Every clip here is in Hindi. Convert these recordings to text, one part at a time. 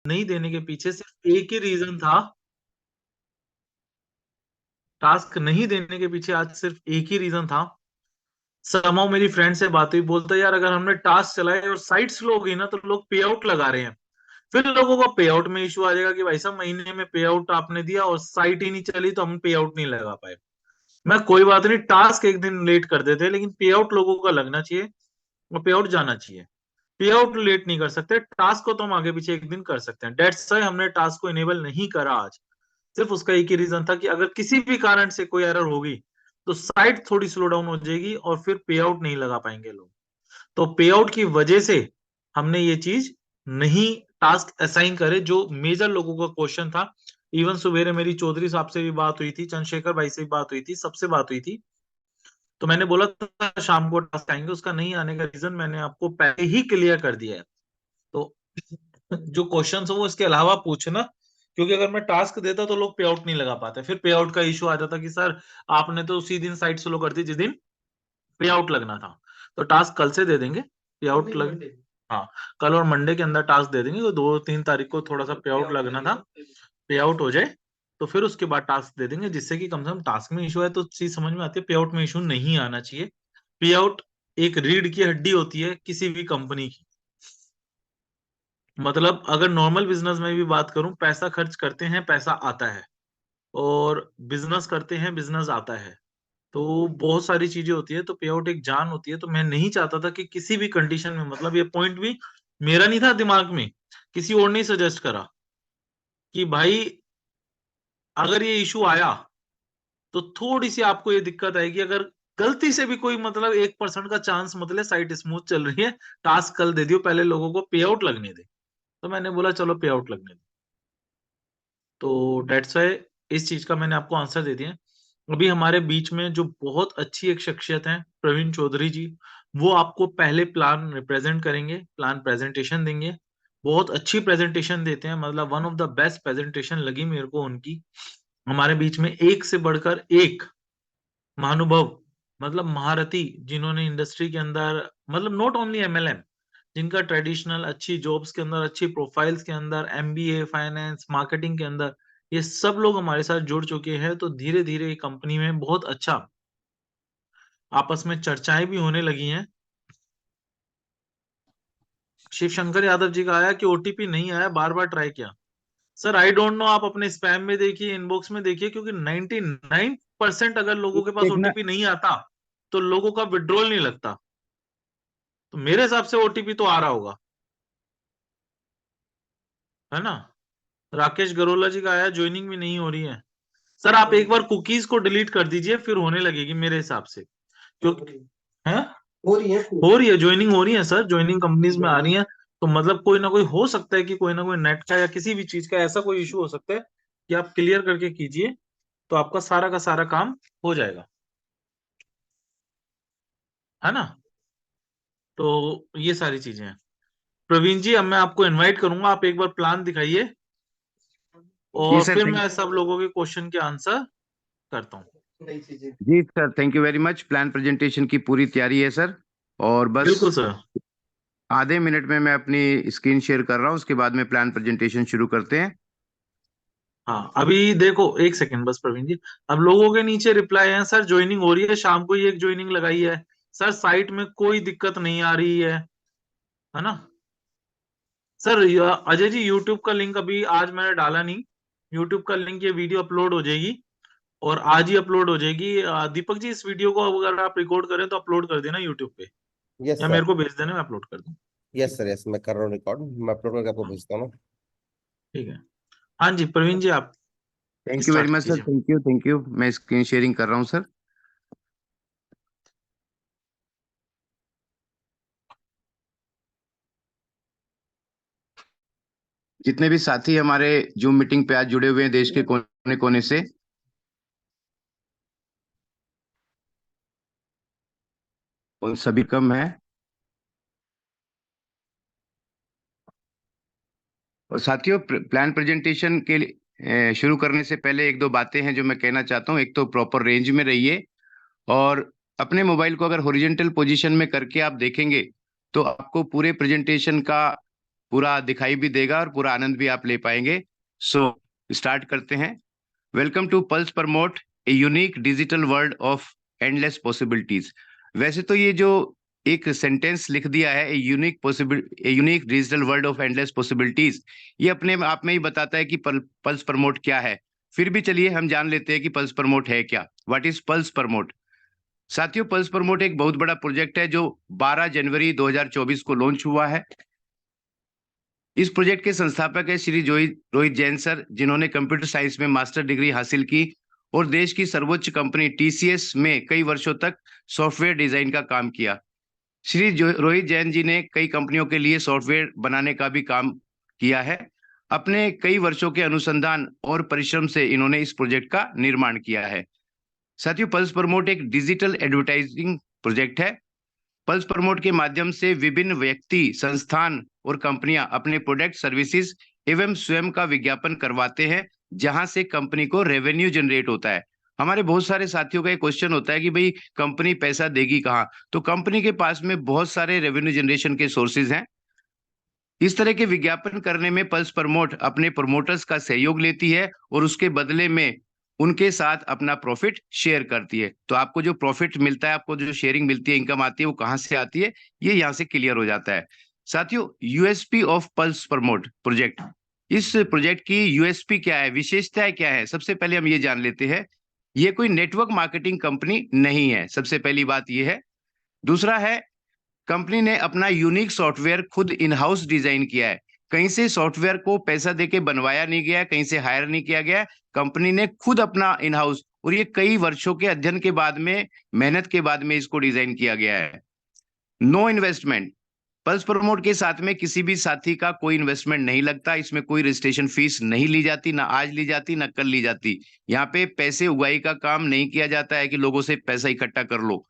नहीं देने के पीछे सिर्फ एक ही रीजन था। टास्क नहीं देने के पीछे आज सिर्फ एक ही रीजन था। समाउ मेरी फ्रेंड से बात हुई, बोलता यार अगर हमने टास्क चलाए और साइट स्लो हो गई ना तो लोग पे आउट लगा रहे हैं, फिर लोगों को पे आउट में इशू आ जाएगा कि भाई साहब महीने में पे आउट आपने दिया और साइट ही नहीं चली तो हम पे आउट नहीं लगा पाए। मैं कोई बात नहीं, टास्क एक दिन लेट कर देते लेकिन पे आउट लोगों का लगना चाहिए और पे आउट जाना चाहिए। पे आउट लेट नहीं कर सकते, टास्क को तो हम आगे पीछे एक दिन कर सकते हैं। डेट्स वाई हमने टास्क को इनेबल नहीं करा आज। सिर्फ उसका एक ही रीजन था कि अगर किसी भी कारण से कोई एरर होगी तो साइट थोड़ी स्लो डाउन हो जाएगी और फिर पे आउट नहीं लगा पाएंगे लोग। तो पे आउट की वजह से हमने ये चीज नहीं टास्क असाइन करे, जो मेजर लोगों का क्वेश्चन था। इवन सुबेरे मेरी चौधरी साहब से भी बात हुई थी, चंद्रशेखर भाई से भी बात हुई थी, सबसे बात हुई थी। तो मैंने बोला था शाम को टास्क आएंगे, उसका नहीं आने का रीजन मैंने आपको पहले ही क्लियर कर दिया है। तो जो क्वेश्चन हो वो इसके अलावा पूछना, क्योंकि अगर मैं टास्क देता तो लोग पे आउट नहीं लगा पाते, फिर पे आउट का इशू आ जाता कि सर आपने तो उसी दिन साइट स्लो कर दी जिस दिन पे आउट लगना था। तो टास्क कल से दे देंगे, पे आउट लग, हाँ कल और मंडे के अंदर टास्क दे देंगे। तो 2-3 तारीख को थोड़ा सा पे आउट लगना था, पे आउट हो जाए तो फिर उसके बाद टास्क दे देंगे, जिससे कि कम से कम टास्क में इशू है तो चीज समझ में आती है, पे आउट में इशू नहीं आना चाहिए। पे आउट एक रीढ़ की हड्डी होती है किसी भी कंपनी की। मतलब अगर नॉर्मल बिजनेस में भी बात करूं, पैसा खर्च करते हैं पैसा आता है, और बिजनेस करते हैं बिजनेस आता है। तो बहुत सारी चीजें होती है, तो पे आउट एक जान होती है। तो मैं नहीं चाहता था कि किसी भी कंडीशन में, मतलब ये पॉइंट भी मेरा नहीं था दिमाग में, किसी और ने सजेस्ट करा कि भाई अगर ये इशू आया तो थोड़ी सी आपको ये दिक्कत आएगी, अगर गलती से भी कोई मतलब 1% का चांस मतलब साइट स्मूथ चल रही है, टास्क कल दे दियो, पहले लोगों को पे आउट लगने दे। तो मैंने बोला चलो पे आउट लगने दे। तो डेट्स वाई इस चीज का मैंने आपको आंसर दे दिया। अभी हमारे बीच में जो बहुत अच्छी एक शख्सियत है प्रवीण चौधरी जी, वो आपको पहले प्लान रिप्रेजेंट करेंगे, प्लान प्रेजेंटेशन देंगे। बहुत अच्छी प्रेजेंटेशन देते हैं, मतलब one of the best presentation लगी मेरे को उनकी। हमारे बीच में एक से बढ़कर एक महानुभव, मतलब महारथी, जिन्होंने इंडस्ट्री के अंदर मतलब नॉट ओनली एमएलएम, जिनका ट्रेडिशनल अच्छी जॉब्स के अंदर, अच्छी प्रोफाइल्स के अंदर, एमबीए, फाइनेंस, मार्केटिंग के अंदर, ये सब लोग हमारे साथ जुड़ चुके हैं। तो धीरे धीरे कंपनी में बहुत अच्छा आपस में चर्चाएं भी होने लगी हैं। शिव शंकर यादव जी का आया कि ओटीपी नहीं आया, बार बार ट्राई किया। सर आई डोंट नो, आप अपने स्पैम में देखिए, इनबॉक्स में देखिए, क्योंकि 99% अगर लोगों के पास देखना। ओटीपी नहीं आता तो लोगों का विड्रॉल नहीं लगता। तो मेरे हिसाब से ओटीपी तो आ रहा होगा, है ना। राकेश गरोला जी का आया, ज्वाइनिंग भी नहीं हो रही है। सर आप एक बार कुकीज को डिलीट कर दीजिए, फिर होने लगेगी मेरे हिसाब से, क्योंकि है हो रही है, ज्वाइनिंग हो रही है सर, ज्वाइनिंग कंपनीज में आ रही है। तो मतलब कोई ना कोई हो सकता है कि कोई ना कोई नेट का या किसी भी चीज का ऐसा कोई इशू हो सकता है कि आप क्लियर करके कीजिए, तो आपका सारा का सारा काम हो जाएगा, है ना। तो ये सारी चीजें हैं। प्रवीण जी, अब मैं आपको इनवाइट करूंगा, आप एक बार प्लान दिखाइए जी और सर, फिर थैंक मैं सब लोगों के क्वेश्चन के आंसर करता हूँ। जी sir, thank you very much. Plan presentation की पूरी तैयारी है सर, और बस बिल्कुल सर। आधे मिनट में मैं अपनी स्क्रीन शेयर कर रहा हूँ, उसके बाद में प्लान प्रेजेंटेशन शुरू करते हैं। हाँ अभी देखो एक सेकंड बस प्रवीण जी, अब लोगों के नीचे रिप्लाई है सर, ज्वाइनिंग हो रही है, शाम को ही एक ज्वाइनिंग लगाई है सर, साइट में कोई दिक्कत नहीं आ रही है ना। सर अजय जी, यूट्यूब का लिंक अभी आज मैंने डाला नहीं, यूट्यूब का लिंक, ये वीडियो अपलोड हो जाएगी और आज ही अपलोड हो जाएगी। दीपक जी, इस वीडियो को अगर आप रिकॉर्ड करें तो अपलोड कर देना यूट्यूब पे, यस या सर। मेरे को भेज देना, मैं अपलोड कर दूँ। यस ठीक है। सर, यस मैं कर रहा हूँ रिकॉर्ड, मैं अपलोड करके आपको हाँ भेजता हूँ ना। ठीक है। हाँ जी प्रवीण जी, आप thank you very start much sir, कीजिए। Thank you thank you. मैं स्क्रीन शेयरिंग कर रहा हूँ सर। जितने भी साथी हमारे जूम मीटिंग पे आज जुड़े हुए हैं देश के कोने कोने से, उन सभी कम है। और साथियों, प्लान प्रेजेंटेशन के लिए शुरू करने से पहले एक दो बातें हैं जो मैं कहना चाहता हूँ। एक तो प्रॉपर रेंज में रहिए, और अपने मोबाइल को अगर हॉरिजॉन्टल पोजीशन में करके आप देखेंगे तो आपको पूरे प्रेजेंटेशन का पूरा दिखाई भी देगा और पूरा आनंद भी आप ले पाएंगे। सो स्टार्ट करते हैं। Welcome to pulse promote, a unique digital world of endless possibilities. वैसे तो ये जो एक सेंटेंस लिख दिया है, a unique digital world of endless possibilities, ये अपने आप में ही बताता है कि पल्स प्रमोट क्या है। फिर भी चलिए हम जान लेते हैं कि पल्स प्रमोट है क्या। What is pulse promote? साथियों, पल्स प्रमोट एक बहुत बड़ा प्रोजेक्ट है जो 12 जनवरी 2024 को लॉन्च हुआ है। इस प्रोजेक्ट के संस्थापक है श्री रोहित जैन सर, जिन्होंने कंप्यूटर साइंस में मास्टर डिग्री हासिल की और देश की सर्वोच्च कंपनी टीसीएस में कई वर्षों तक सॉफ्टवेयर डिजाइन का काम किया। श्री रोहित जैन जी ने कई कंपनियों के लिए सॉफ्टवेयर बनाने का भी काम किया है। अपने कई वर्षों के अनुसंधान और परिश्रम से इन्होंने इस प्रोजेक्ट का निर्माण किया है। साथियों, पल्स प्रमोट एक डिजिटल एडवर्टाइजिंग प्रोजेक्ट है। पल्स प्रमोट के माध्यम से विभिन्न व्यक्ति, संस्थान और कंपनियां अपने प्रोडक्ट, सर्विसेज एवं स्वयं का विज्ञापन करवाते हैं, जहां से कंपनी को रेवेन्यू जनरेट होता है। हमारे बहुत सारे साथियों का एक क्वेश्चन होता है कि भाई कंपनी पैसा देगी कहाँ? तो कंपनी के पास में बहुत सारे रेवेन्यू जनरेशन के सोर्सेज हैं। इस तरह के विज्ञापन करने में पल्स प्रमोट अपने प्रमोटर्स का सहयोग लेती है और उसके बदले में उनके साथ अपना प्रॉफिट शेयर करती है। तो आपको जो प्रॉफिट मिलता है, आपको जो शेयरिंग मिलती है, इनकम आती है, वो कहाँ से आती है, ये यहाँ से क्लियर हो जाता है। साथियों, USP of pulse promote project, इस प्रोजेक्ट की यूएसपी क्या है, विशेषताएं क्या है, सबसे पहले हम ये जान लेते हैं। ये कोई नेटवर्क मार्केटिंग कंपनी नहीं है, सबसे पहली बात ये है। दूसरा है, कंपनी ने अपना यूनिक सॉफ्टवेयर खुद इन हाउस डिजाइन किया है। कहीं से सॉफ्टवेयर को पैसा देके बनवाया नहीं गया, कहीं से हायर नहीं किया गया। कंपनी ने खुद अपना इन हाउस, और ये कई वर्षों के अध्ययन के बाद में, मेहनत के बाद में इसको डिजाइन किया गया है। नो इन्वेस्टमेंट, पल्स प्रमोट के साथ में किसी भी साथी का कोई इन्वेस्टमेंट नहीं लगता। इसमें कोई रजिस्ट्रेशन फीस नहीं ली जाती, ना आज ली जाती ना कल ली जाती। यहाँ पे पैसे उगाई का काम नहीं किया जाता है कि लोगों से पैसा इकट्ठा कर लो।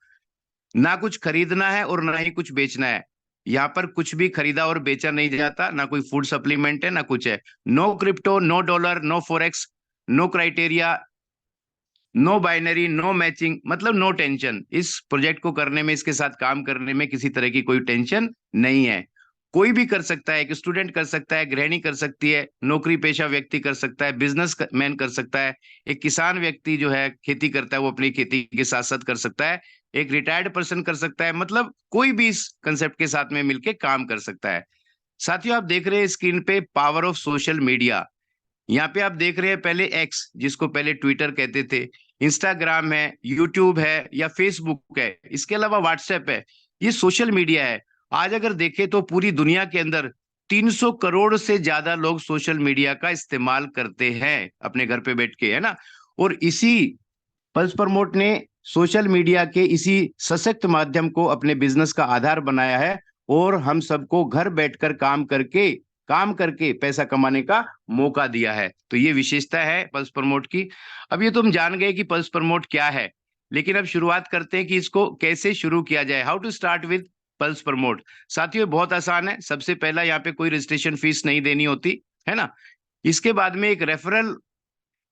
ना कुछ खरीदना है और ना ही कुछ बेचना है। यहाँ पर कुछ भी खरीदा और बेचा नहीं जाता, ना कोई फूड सप्लीमेंट है ना कुछ है। No crypto, no dollar, no forex, no criteria, no binary, no matching, मतलब नो टेंशन। इस प्रोजेक्ट को करने में, इसके साथ काम करने में किसी तरह की कोई टेंशन नहीं है। कोई भी कर सकता है, एक स्टूडेंट कर सकता है, गृहिणी कर सकती है, नौकरी पेशा व्यक्ति कर सकता है, बिजनेस मैन कर सकता है, एक किसान व्यक्ति जो है खेती करता है वो अपनी खेती के साथ साथ कर सकता है, एक रिटायर्ड पर्सन कर सकता है, मतलब कोई भी इस कंसेप्ट के साथ में मिलके काम कर सकता है। साथियों, आप देख रहे हैं स्क्रीन पे पावर ऑफ सोशल मीडिया। यहाँ पे आप देख रहे हैं पहले एक्स, जिसको पहले ट्विटर कहते थे, इंस्टाग्राम है, यूट्यूब है या फेसबुक है, इसके अलावा व्हाट्सएप है। ये सोशल मीडिया है। आज अगर देखें तो पूरी दुनिया के अंदर 300 करोड़ से ज्यादा लोग सोशल मीडिया का इस्तेमाल करते हैं अपने घर पे बैठ के, है ना। और इसी पल्स प्रमोट ने सोशल मीडिया के इसी सशक्त माध्यम को अपने बिजनेस का आधार बनाया है और हम सबको घर बैठकर काम करके पैसा कमाने का मौका दिया है। तो ये विशेषता है पल्स प्रमोट की। अब ये तो हम जान गए कि पल्स प्रमोट क्या है, लेकिन अब शुरुआत करते हैं कि इसको कैसे शुरू किया जाए। How to start with pulse promote. साथियों, बहुत आसान है। सबसे पहला, यहाँ पे कोई रजिस्ट्रेशन फीस नहीं देनी होती, है ना। इसके बाद में एक रेफरल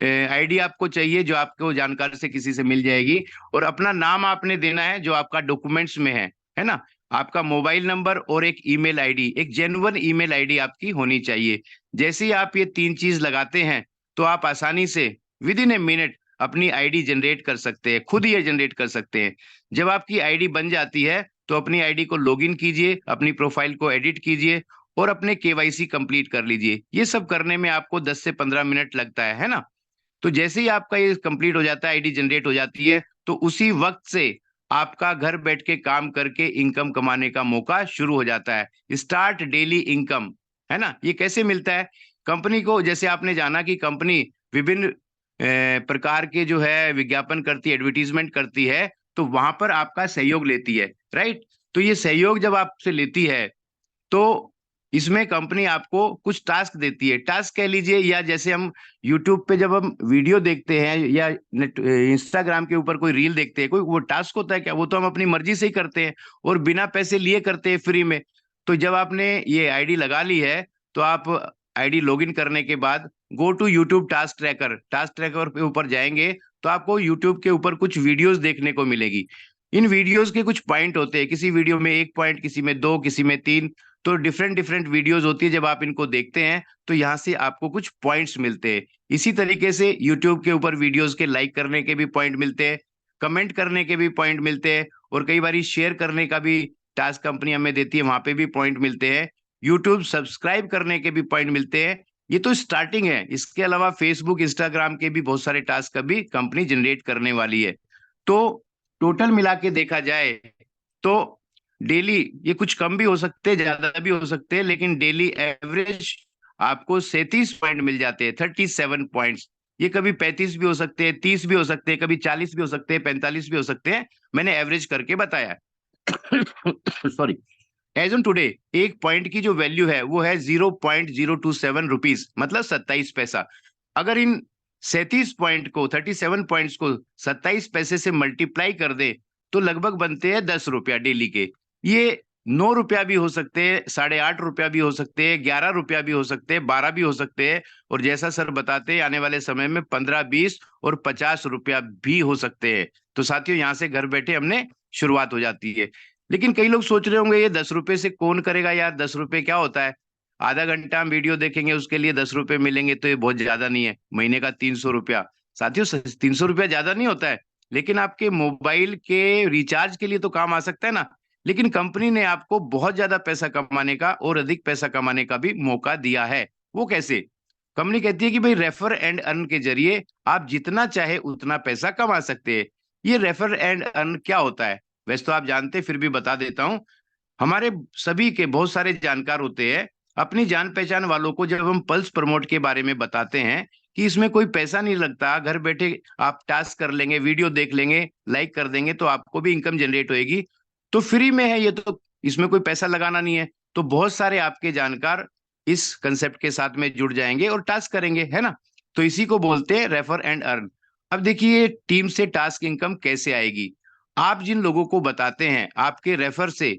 आईडी आपको चाहिए, जो आपको जानकारी से किसी से मिल जाएगी, और अपना नाम आपने देना है जो आपका डॉक्यूमेंट्स में है ना। आपका मोबाइल नंबर और एक ईमेल आईडी, एक जेन्युइन ईमेल आईडी आपकी होनी चाहिए। जैसे ही आप ये 3 चीज लगाते हैं तो आप आसानी से विद इन ए मिनट अपनी आईडी जनरेट कर सकते हैं, खुद ये जनरेट कर सकते हैं। जब आपकी आईडी बन जाती है तो अपनी आईडी को लॉगिन कीजिए, अपनी प्रोफाइल को एडिट कीजिए और अपने केवाईसी कंप्लीट कर लीजिए। ये सब करने में आपको 10 से 15 मिनट लगता है ना। तो जैसे ही आपका ये कंप्लीट हो जाता है, आईडी जनरेट हो जाती है, तो उसी वक्त से आपका घर बैठ के काम करके इनकम कमाने का मौका शुरू हो जाता है। स्टार्ट डेली इनकम, है ना। ये कैसे मिलता है? कंपनी को, जैसे आपने जाना कि कंपनी विभिन्न प्रकार के जो है विज्ञापन करती है, एडवर्टीजमेंट करती है, तो वहां पर आपका सहयोग लेती है, राइट। तो ये सहयोग जब आपसे लेती है तो इसमें कंपनी आपको कुछ टास्क देती है। टास्क कह लीजिए, या जैसे हम यूट्यूब पे जब हम वीडियो देखते हैं या इंस्टाग्राम के ऊपर कोई रील देखते हैं, कोई वो टास्क होता है क्या? वो तो हम अपनी मर्जी से ही करते हैं और बिना पैसे लिए करते हैं, फ्री में। तो जब आपने ये आईडी लगा ली है तो आप आईडी लॉगिन करने के बाद go to YouTube task tracker के ऊपर जाएंगे तो आपको यूट्यूब के ऊपर कुछ वीडियोस देखने को मिलेगी। इन वीडियोस के कुछ पॉइंट होते हैं, किसी वीडियो में 1 पॉइंट, किसी में 2, किसी में 3। तो डिफरेंट डिफरेंट वीडियोस होती है, जब आप इनको देखते हैं तो यहाँ से आपको कुछ पॉइंट्स मिलते हैं। इसी तरीके से यूट्यूब के ऊपर वीडियोस के लाइक करने के भी पॉइंट मिलते हैं, कमेंट करने के भी पॉइंट मिलते हैं, और कई बार शेयर करने का भी टास्क कंपनी हमें देती है, वहां पे भी पॉइंट मिलते हैं। यूट्यूब सब्सक्राइब करने के भी पॉइंट मिलते हैं। ये तो स्टार्टिंग है, इसके अलावा फेसबुक इंस्टाग्राम के भी बहुत सारे टास्क अभी कंपनी जनरेट करने वाली है। तो टोटल मिला के देखा जाए तो डेली ये कुछ कम भी हो सकते हैं, ज्यादा भी हो सकते हैं, लेकिन डेली एवरेज आपको 37 पॉइंट मिल जाते हैं, 37 पॉइंट्स। ये कभी 35 भी हो सकते हैं, 30 भी हो सकते हैं, कभी 40 भी हो सकते हैं, 45 भी हो सकते हैं। मैंने एवरेज करके बताया। सॉरी। एज ऑन टुडे एक पॉइंट की जो वैल्यू है वो है 0.027 रुपीज, मतलब 27 पैसा। अगर इन 37 पॉइंट को, 37 पॉइंट्स को 27 पैसे से मल्टीप्लाई कर दे तो लगभग बनते हैं 10 रुपया डेली के। ये 9 रुपया भी हो सकते हैं, 8.5 रुपया भी हो सकते हैं, 11 रुपया भी हो सकते हैं, 12 भी हो सकते हैं, और जैसा सर बताते हैं आने वाले समय में 15, 20 और 50 रुपया भी हो सकते हैं। तो साथियों, यहाँ से घर बैठे हमने शुरुआत हो जाती है। लेकिन कई लोग सोच रहे होंगे ये 10 रुपए से कौन करेगा यार, 10 रुपए क्या होता है, आधा घंटा हम वीडियो देखेंगे उसके लिए 10 रुपए मिलेंगे, तो ये बहुत ज्यादा नहीं है, महीने का 300 रुपया। साथियों 300 रुपया ज्यादा नहीं होता है, लेकिन आपके मोबाइल के रिचार्ज के लिए तो काम आ सकता है ना। लेकिन कंपनी ने आपको बहुत ज्यादा पैसा कमाने का और अधिक पैसा कमाने का भी मौका दिया है। वो कैसे? कंपनी कहती है कि भाई रेफर एंड अर्न के जरिए आप जितना चाहे उतना पैसा कमा सकते हैं। ये रेफर एंड अर्न क्या होता है? वैसे तो आप जानते, फिर भी बता देता हूं। हमारे सभी के बहुत सारे जानकार होते हैं, अपनी जान पहचान वालों को जब हम पल्स प्रमोट के बारे में बताते हैं कि इसमें कोई पैसा नहीं लगता, घर बैठे आप टास्क कर लेंगे, वीडियो देख लेंगे, लाइक कर देंगे तो आपको भी इनकम जनरेट होएगी, तो फ्री में है ये, तो इसमें कोई पैसा लगाना नहीं है, तो बहुत सारे आपके जानकार इस कंसेप्ट के साथ में जुड़ जाएंगे और टास्क करेंगे, है ना। तो इसी को बोलते हैं रेफर एंड अर्न। अब देखिए टीम से टास्क इनकम कैसे आएगी। आप जिन लोगों को बताते हैं, आपके रेफर से,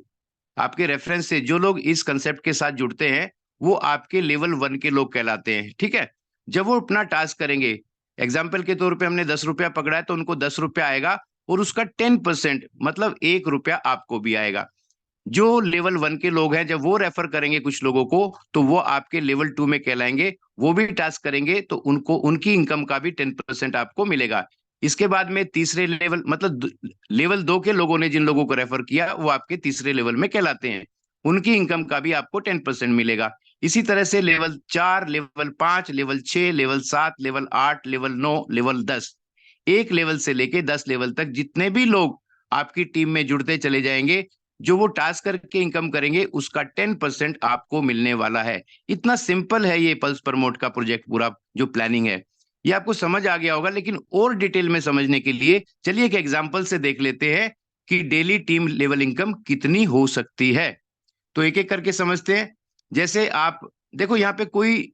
आपके रेफरेंस से जो लोग इस कंसेप्ट के साथ जुड़ते हैं वो आपके लेवल 1 के लोग कहलाते हैं, ठीक है। जब वो अपना टास्क करेंगे, एग्जाम्पल के तौर पे हमने 10 रुपया पकड़ा है तो उनको 10 रुपया आएगा, और उसका 10% मतलब 1 रुपया आपको भी आएगा। जो लेवल 1 के लोग हैं जब वो रेफर करेंगे कुछ लोगों को तो वो आपके लेवल 2 में कहलाएंगे, वो भी टास्क करेंगे तो उनको उनकी इनकम का भी 10% आपको मिलेगा। इसके बाद में तीसरे लेवल, मतलब लेवल 2 के लोगों ने जिन लोगों को रेफर किया वो आपके तीसरे लेवल में कहलाते हैं, उनकी इनकम का भी आपको 10% मिलेगा। इसी तरह से level 4, level 5, level 6, level 7, level 8, level 9, level 10, एक लेवल से लेके 10 लेवल तक जितने भी लोग आपकी टीम में जुड़ते चले जाएंगे, जो वो टास्क करके इनकम करेंगे उसका 10% आपको मिलने वाला है। इतना सिंपल है ये पल्स प्रमोट का प्रोजेक्ट, पूरा जो प्लानिंग है ये आपको समझ आ गया होगा। लेकिन और डिटेल में समझने के लिए चलिए एक एग्जांपल से देख लेते हैं कि डेली टीम लेवल इनकम कितनी हो सकती है। तो एक एक करके समझते हैं। जैसे आप देखो यहाँ पे कोई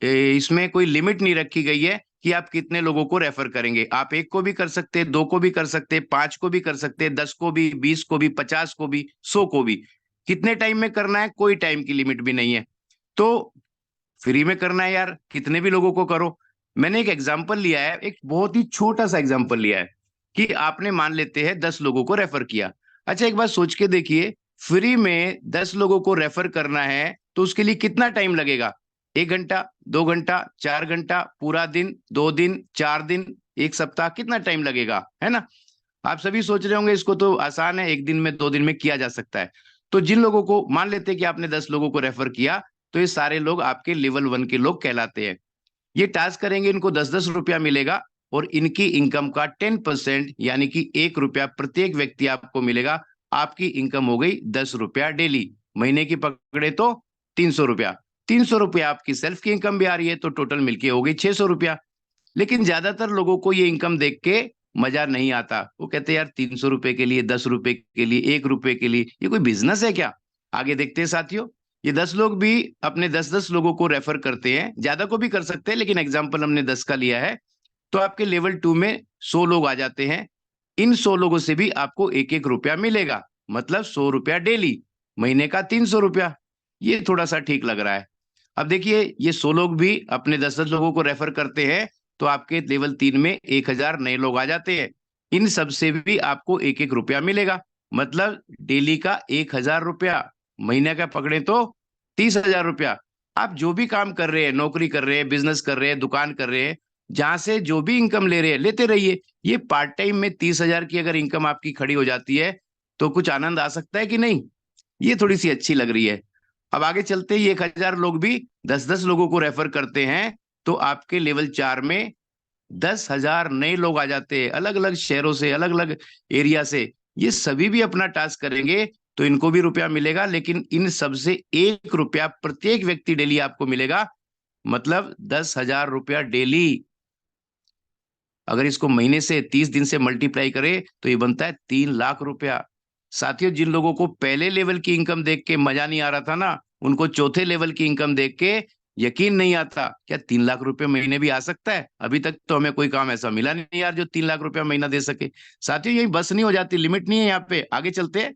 इसमें कोई लिमिट नहीं रखी गई है कि आप कितने लोगों को रेफर करेंगे। आप 1 को भी कर सकते हैं, 2 को भी कर सकते हैं, 5 को भी कर सकते हैं, 10 को भी, 20 को भी, 50 को भी, 100 को भी। कितने टाइम में करना है कोई टाइम की लिमिट भी नहीं है। तो फ्री में करना है यार, कितने भी लोगों को करो। मैंने एक एग्जाम्पल लिया है, एक बहुत ही छोटा सा एग्जाम्पल लिया है कि आपने मान लेते हैं 10 लोगों को रेफर किया। अच्छा एक बात सोच के देखिए, फ्री में 10 लोगों को रेफर करना है तो उसके लिए कितना टाइम लगेगा? 1 घंटा, 2 घंटा, 4 घंटा, पूरा दिन, 2 दिन, 4 दिन, 1 सप्ताह, कितना टाइम लगेगा, है ना। आप सभी सोच रहे होंगे इसको तो आसान है, 1 दिन में, 2 दिन में किया जा सकता है। तो जिन लोगों को मान लेते हैं कि आपने 10 लोगों को रेफर किया तो ये सारे लोग आपके लेवल 1 के लोग कहलाते हैं। ये टास्क करेंगे, इनको 10-10 रुपया मिलेगा, और इनकी इनकम का 10% यानी कि 1 रुपया प्रत्येक व्यक्ति आपको मिलेगा। आपकी इनकम हो गई 10 रुपया डेली, महीने की पकड़े तो 300 रुपया। 300 रुपया आपकी सेल्फ की इनकम भी आ रही है, तो टोटल मिलके हो गई 600 रुपया। लेकिन ज्यादातर लोगों को ये इनकम देख के मजा नहीं आता, वो कहते हैं यार 300 रुपए के लिए, 10 रुपए के लिए, 1 रुपए के लिए ये कोई बिजनेस है क्या? आगे देखते हैं साथियों। ये 10 लोग भी अपने 10-10 लोगों को रेफर करते हैं, ज्यादा को भी कर सकते हैं लेकिन एग्जाम्पल हमने 10 का लिया है। तो आपके लेवल 2 में 100 लोग आ जाते हैं। इन 100 लोगों से भी आपको 1-1 रुपया मिलेगा, मतलब 100 रुपया डेली, महीने का 300 रुपया। ये थोड़ा सा ठीक लग रहा है। अब देखिए ये 100 लोग भी अपने 10-10 लोगों को रेफर करते हैं तो आपके लेवल 3 में 1000 नए लोग आ जाते हैं। इन सब से भी आपको 1-1 रुपया मिलेगा, मतलब डेली का 1000 रुपया, महीने का पकड़े तो 30,000 रुपया। आप जो भी काम कर रहे हैं, नौकरी कर रहे हैं, बिजनेस कर रहे हैं, दुकान कर रहे हैं, जहां से जो भी इनकम ले रहे हैं लेते रहिए। ये पार्ट टाइम में 30,000 की अगर इनकम आपकी खड़ी हो जाती है तो कुछ आनंद आ सकता है कि नहीं? ये थोड़ी सी अच्छी लग रही है। अब आगे चलते ही 1,000 लोग भी 10-10 लोगों को रेफर करते हैं तो आपके लेवल 4 में 10,000 नए लोग आ जाते हैं, अलग अलग शहरों से, अलग अलग एरिया से। ये सभी भी अपना टास्क करेंगे तो इनको भी रुपया मिलेगा, लेकिन इन सबसे 1 रुपया प्रत्येक व्यक्ति डेली आपको मिलेगा, मतलब 10,000 रुपया डेली। अगर इसको महीने से 30 दिन से मल्टीप्लाई करें तो ये बनता है 3 लाख रुपया। साथियों, जिन लोगों को पहले लेवल की इनकम देख के मजा नहीं आ रहा था ना, उनको चौथे लेवल की इनकम देख के यकीन नहीं आता। क्या 3 लाख रुपए महीने भी आ सकता है? अभी तक तो हमें कोई काम ऐसा मिला नहीं यार जो 3 लाख रुपया महीना दे सके। साथियों, यही बस नहीं हो जाती, लिमिट नहीं है यहाँ पे, आगे चलते हैं।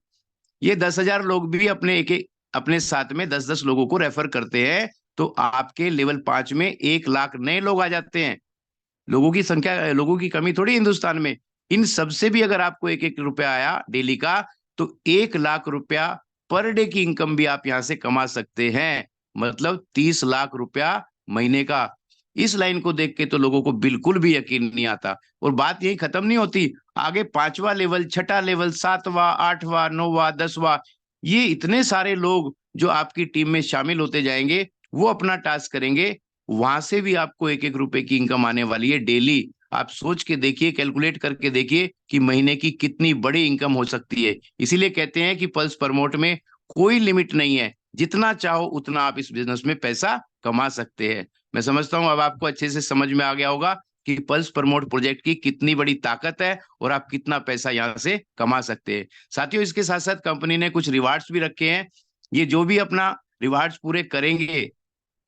ये 10,000 लोग भी अपने साथ में 10-10 लोगों को रेफर करते हैं तो आपके लेवल 5 में 1 लाख नए लोग आ जाते हैं। लोगों की कमी थोड़ी हिंदुस्तान में। इन सबसे भी अगर आपको 1-1 रुपया आया डेली का तो 1 लाख रुपया पर डे की इनकम भी आप यहां से कमा सकते हैं, मतलब 30 लाख रुपया महीने का। इस लाइन को देख के तो लोगों को बिल्कुल भी यकीन नहीं आता। और बात यही खत्म नहीं होती, आगे 5वां लेवल, 6ठा लेवल, 7वां, 8वां, 9वां, 10वां, ये इतने सारे लोग जो आपकी टीम में शामिल होते जाएंगे, वो अपना टास्क करेंगे। वहां से भी आपको 1-1 रुपए की इनकम आने वाली है डेली। आप सोच के देखिए, कैलकुलेट करके देखिए कि महीने की कितनी बड़ी इनकम हो सकती है। इसीलिए कहते हैं कि पल्स प्रमोट में कोई लिमिट नहीं है, जितना चाहो उतना आप इस बिजनेस में पैसा कमा सकते हैं। मैं समझता हूं अब आपको अच्छे से समझ में आ गया होगा कि पल्स प्रमोट प्रोजेक्ट की कितनी बड़ी ताकत है और आप कितना पैसा यहां से कमा सकते हैं। साथियों, इसके साथ साथ कंपनी ने कुछ रिवार्ड्स भी रखे हैं। ये जो भी अपना रिवार्ड्स पूरे करेंगे,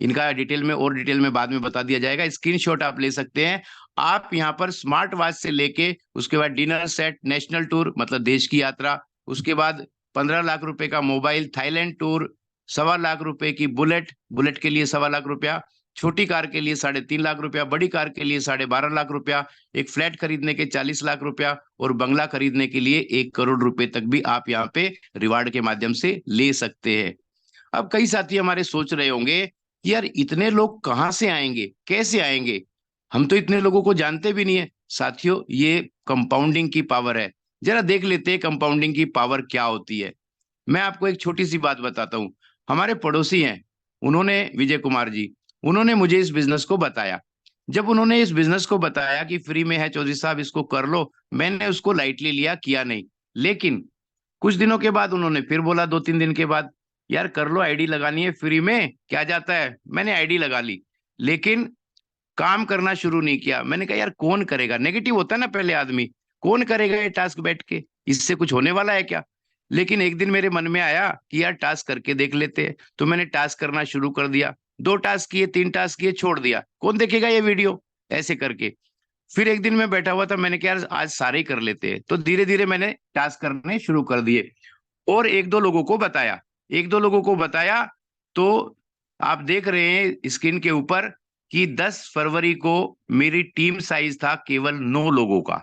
इनका डिटेल में बाद में बता दिया जाएगा। स्क्रीनशॉट आप ले सकते हैं। आप यहाँ पर स्मार्ट वॉच से लेके उसके बाद डिनर सेट, नेशनल टूर मतलब देश की यात्रा, उसके बाद 15 लाख रुपए का मोबाइल थाईलैंड टूर, 1.25 लाख रुपए की बुलेट, बुलेट के लिए 1.25 लाख रुपया, छोटी कार के लिए 3.5 लाख रुपया, बड़ी कार के लिए 12.5 लाख रुपया, एक फ्लैट खरीदने के 40 लाख रुपया और बंगला खरीदने के लिए 1 करोड़ रुपए तक भी आप यहाँ पे रिवार्ड के माध्यम से ले सकते हैं। अब कई साथी हमारे सोच रहे होंगे कि यार इतने लोग कहाँ से आएंगे, कैसे आएंगे, हम तो इतने लोगों को जानते भी नहीं है। साथियों, ये कंपाउंडिंग की पावर है। जरा देख लेते हैं कंपाउंडिंग की पावर क्या होती है। मैं आपको एक छोटी सी बात बताता हूँ। हमारे पड़ोसी हैं, उन्होंने, विजय कुमार जी, उन्होंने मुझे इस बिजनेस को बताया। जब उन्होंने इस बिजनेस को बताया कि फ्री में है चौधरी साहब, इसको कर लो, मैंने उसको लाइटली लिया, किया नहीं। लेकिन कुछ दिनों के बाद उन्होंने फिर बोला, 2-3 दिन के बाद, यार कर लो, आईडी लगानी है, फ्री में क्या जाता है। मैंने आईडी लगा ली, लेकिन काम करना शुरू नहीं किया। मैंने कहा यार कौन करेगा, नेगेटिव होता है ना पहले आदमी, कौन करेगा ये टास्क बैठ के, इससे कुछ होने वाला है क्या। लेकिन एक दिन मेरे मन में आया कि यार टास्क करके देख लेते हैं, तो मैंने टास्क करना शुरू कर दिया। 2 टास्क किए, 3 टास्क किए, छोड़ दिया, कौन देखेगा ये वीडियो, ऐसे करके। फिर एक दिन मैं बैठा हुआ था, मैंने कहा यार आज सारे ही कर लेते हैं, तो धीरे धीरे मैंने टास्क करने शुरू कर दिए और 1-2 लोगों को बताया। तो आप देख रहे हैं स्क्रीन के ऊपर कि 10 फरवरी को मेरी टीम साइज था केवल 9 लोगों का।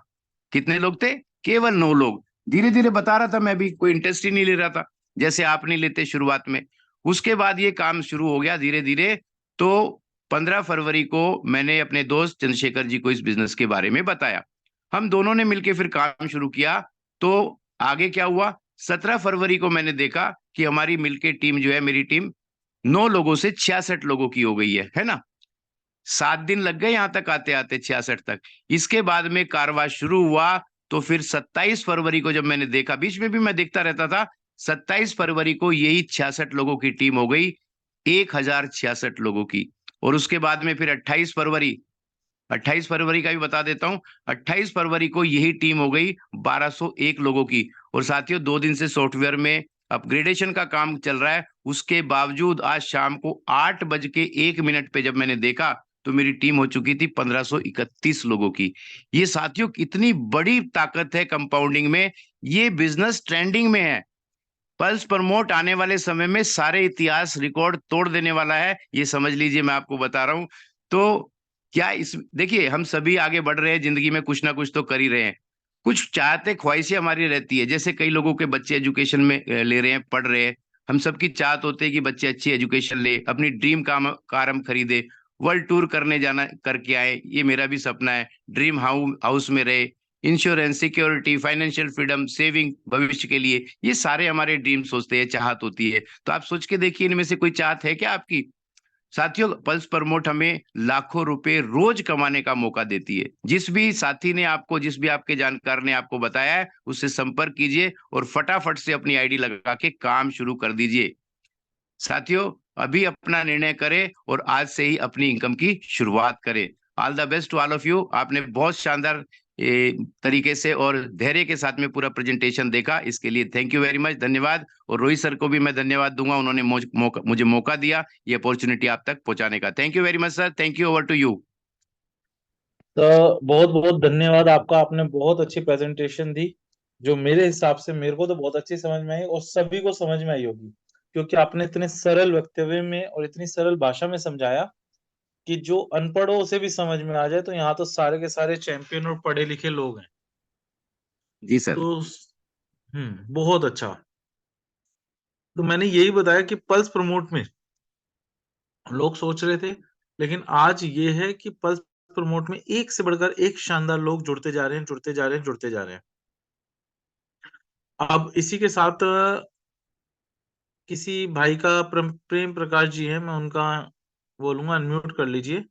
कितने लोग थे? केवल 9 लोग। धीरे धीरे बता रहा था, मैं भी कोई इंटरेस्ट ही नहीं ले रहा था, जैसे आप नहीं लेते शुरुआत में। उसके बाद ये काम शुरू हो गया धीरे धीरे। तो 15 फरवरी को मैंने अपने दोस्त चंद्रशेखर जी को इस बिजनेस के बारे में बताया। हम दोनों ने मिलकर फिर काम शुरू किया। तो आगे क्या हुआ, 17 फरवरी को मैंने देखा कि हमारी मिलके टीम जो है, मेरी टीम 9 लोगों से 66 लोगों की हो गई है ना। 7 दिन लग गए यहां तक आते आते, 66 तक। इसके बाद में कारवा शुरू हुआ। तो फिर 27 फरवरी को जब मैंने देखा, बीच में भी मैं देखता रहता था, 27 फरवरी को यही 66 लोगों की टीम हो गई 1,066 लोगों की। और उसके बाद में फिर 28 फरवरी का भी बता देता हूं। 28 फरवरी को यही टीम हो गई 1,201 लोगों की। और साथियों, 2 दिन से सॉफ्टवेयर में अपग्रेडेशन का काम चल रहा है, उसके बावजूद आज शाम को 8:01 पे जब मैंने देखा तो मेरी टीम हो चुकी थी 1,531 लोगों की। ये साथियों कितनी बड़ी ताकत है कंपाउंडिंग में। ये बिजनेस ट्रेंडिंग में है। पल्स प्रमोट आने वाले समय में सारे इतिहास रिकॉर्ड तोड़ देने वाला है, ये समझ लीजिए, मैं आपको बता रहा हूं। तो क्या इस देखिए, हम सभी आगे बढ़ रहे हैं जिंदगी में, कुछ ना कुछ तो कर ही रहे हैं। कुछ चाहते ख्वाहिशें हमारी रहती है, जैसे कई लोगों के बच्चे एजुकेशन में ले रहे हैं, पढ़ रहे हैं, हम सबकी चाहत होती है कि बच्चे अच्छी एजुकेशन ले, अपनी ड्रीम कार हम खरीदे, वर्ल्ड टूर करने जाना करके आए, ये मेरा भी सपना है। ड्रीम हाउस में रहे, insurance, security, financial freedom, saving भविष्य के लिए, ये सारे हमारे ड्रीम्स होते हैं, चाहत होती है। तो आप सोच के देखिए, इनमें से कोई चाहत है क्या आपकी? साथियों, पल्स प्रमोट हमें लाखों रुपए रोज कमाने का मौका देती है। जिस भी साथी ने आपको, जिस भी आपके जानकार ने आपको बताया है, उससे संपर्क कीजिए और फटाफट से अपनी आईडी लगा के काम शुरू कर दीजिए। साथियों, अभी अपना निर्णय करें और आज से ही अपनी इनकम की शुरुआत करें। All the best to all of you. आपने बहुत शानदार तरीके से और धैर्य के साथ में पूरा प्रेजेंटेशन देखा, इसके लिए थैंक यू वेरी मच, धन्यवाद। और रोहित सर को भी मैं धन्यवाद दूंगा, उन्होंने मुझे मौका दिया ये अपॉर्चुनिटी आप तक पहुंचाने का। Thank you very much sir, thank you, over to you. तो बहुत बहुत धन्यवाद आपका, आपने बहुत अच्छी प्रेजेंटेशन दी, जो मेरे हिसाब से मेरे को तो बहुत अच्छी समझ में आई और सभी को समझ में आई होगी, क्योंकि आपने इतने सरल वक्तव्य में और इतनी सरल भाषा में समझाया कि जो अनपढ़ हो उसे भी समझ में आ जाए। तो यहाँ तो सारे के सारे चैंपियन और पढ़े लिखे लोग हैं। जी सर। तो बहुत अच्छा। तो मैंने यही बताया कि पल्स प्रमोट में लोग सोच रहे थे, लेकिन आज ये है कि पल्स प्रमोट में एक से बढ़कर एक शानदार लोग जुड़ते जा रहे हैं, जुड़ते जा रहे हैं, जुड़ते जा रहे हैं। अब इसी के साथ किसी भाई का प्रेम प्रकाश जी है, मैं उनका बोलूंगा अनम्यूट कर लीजिए।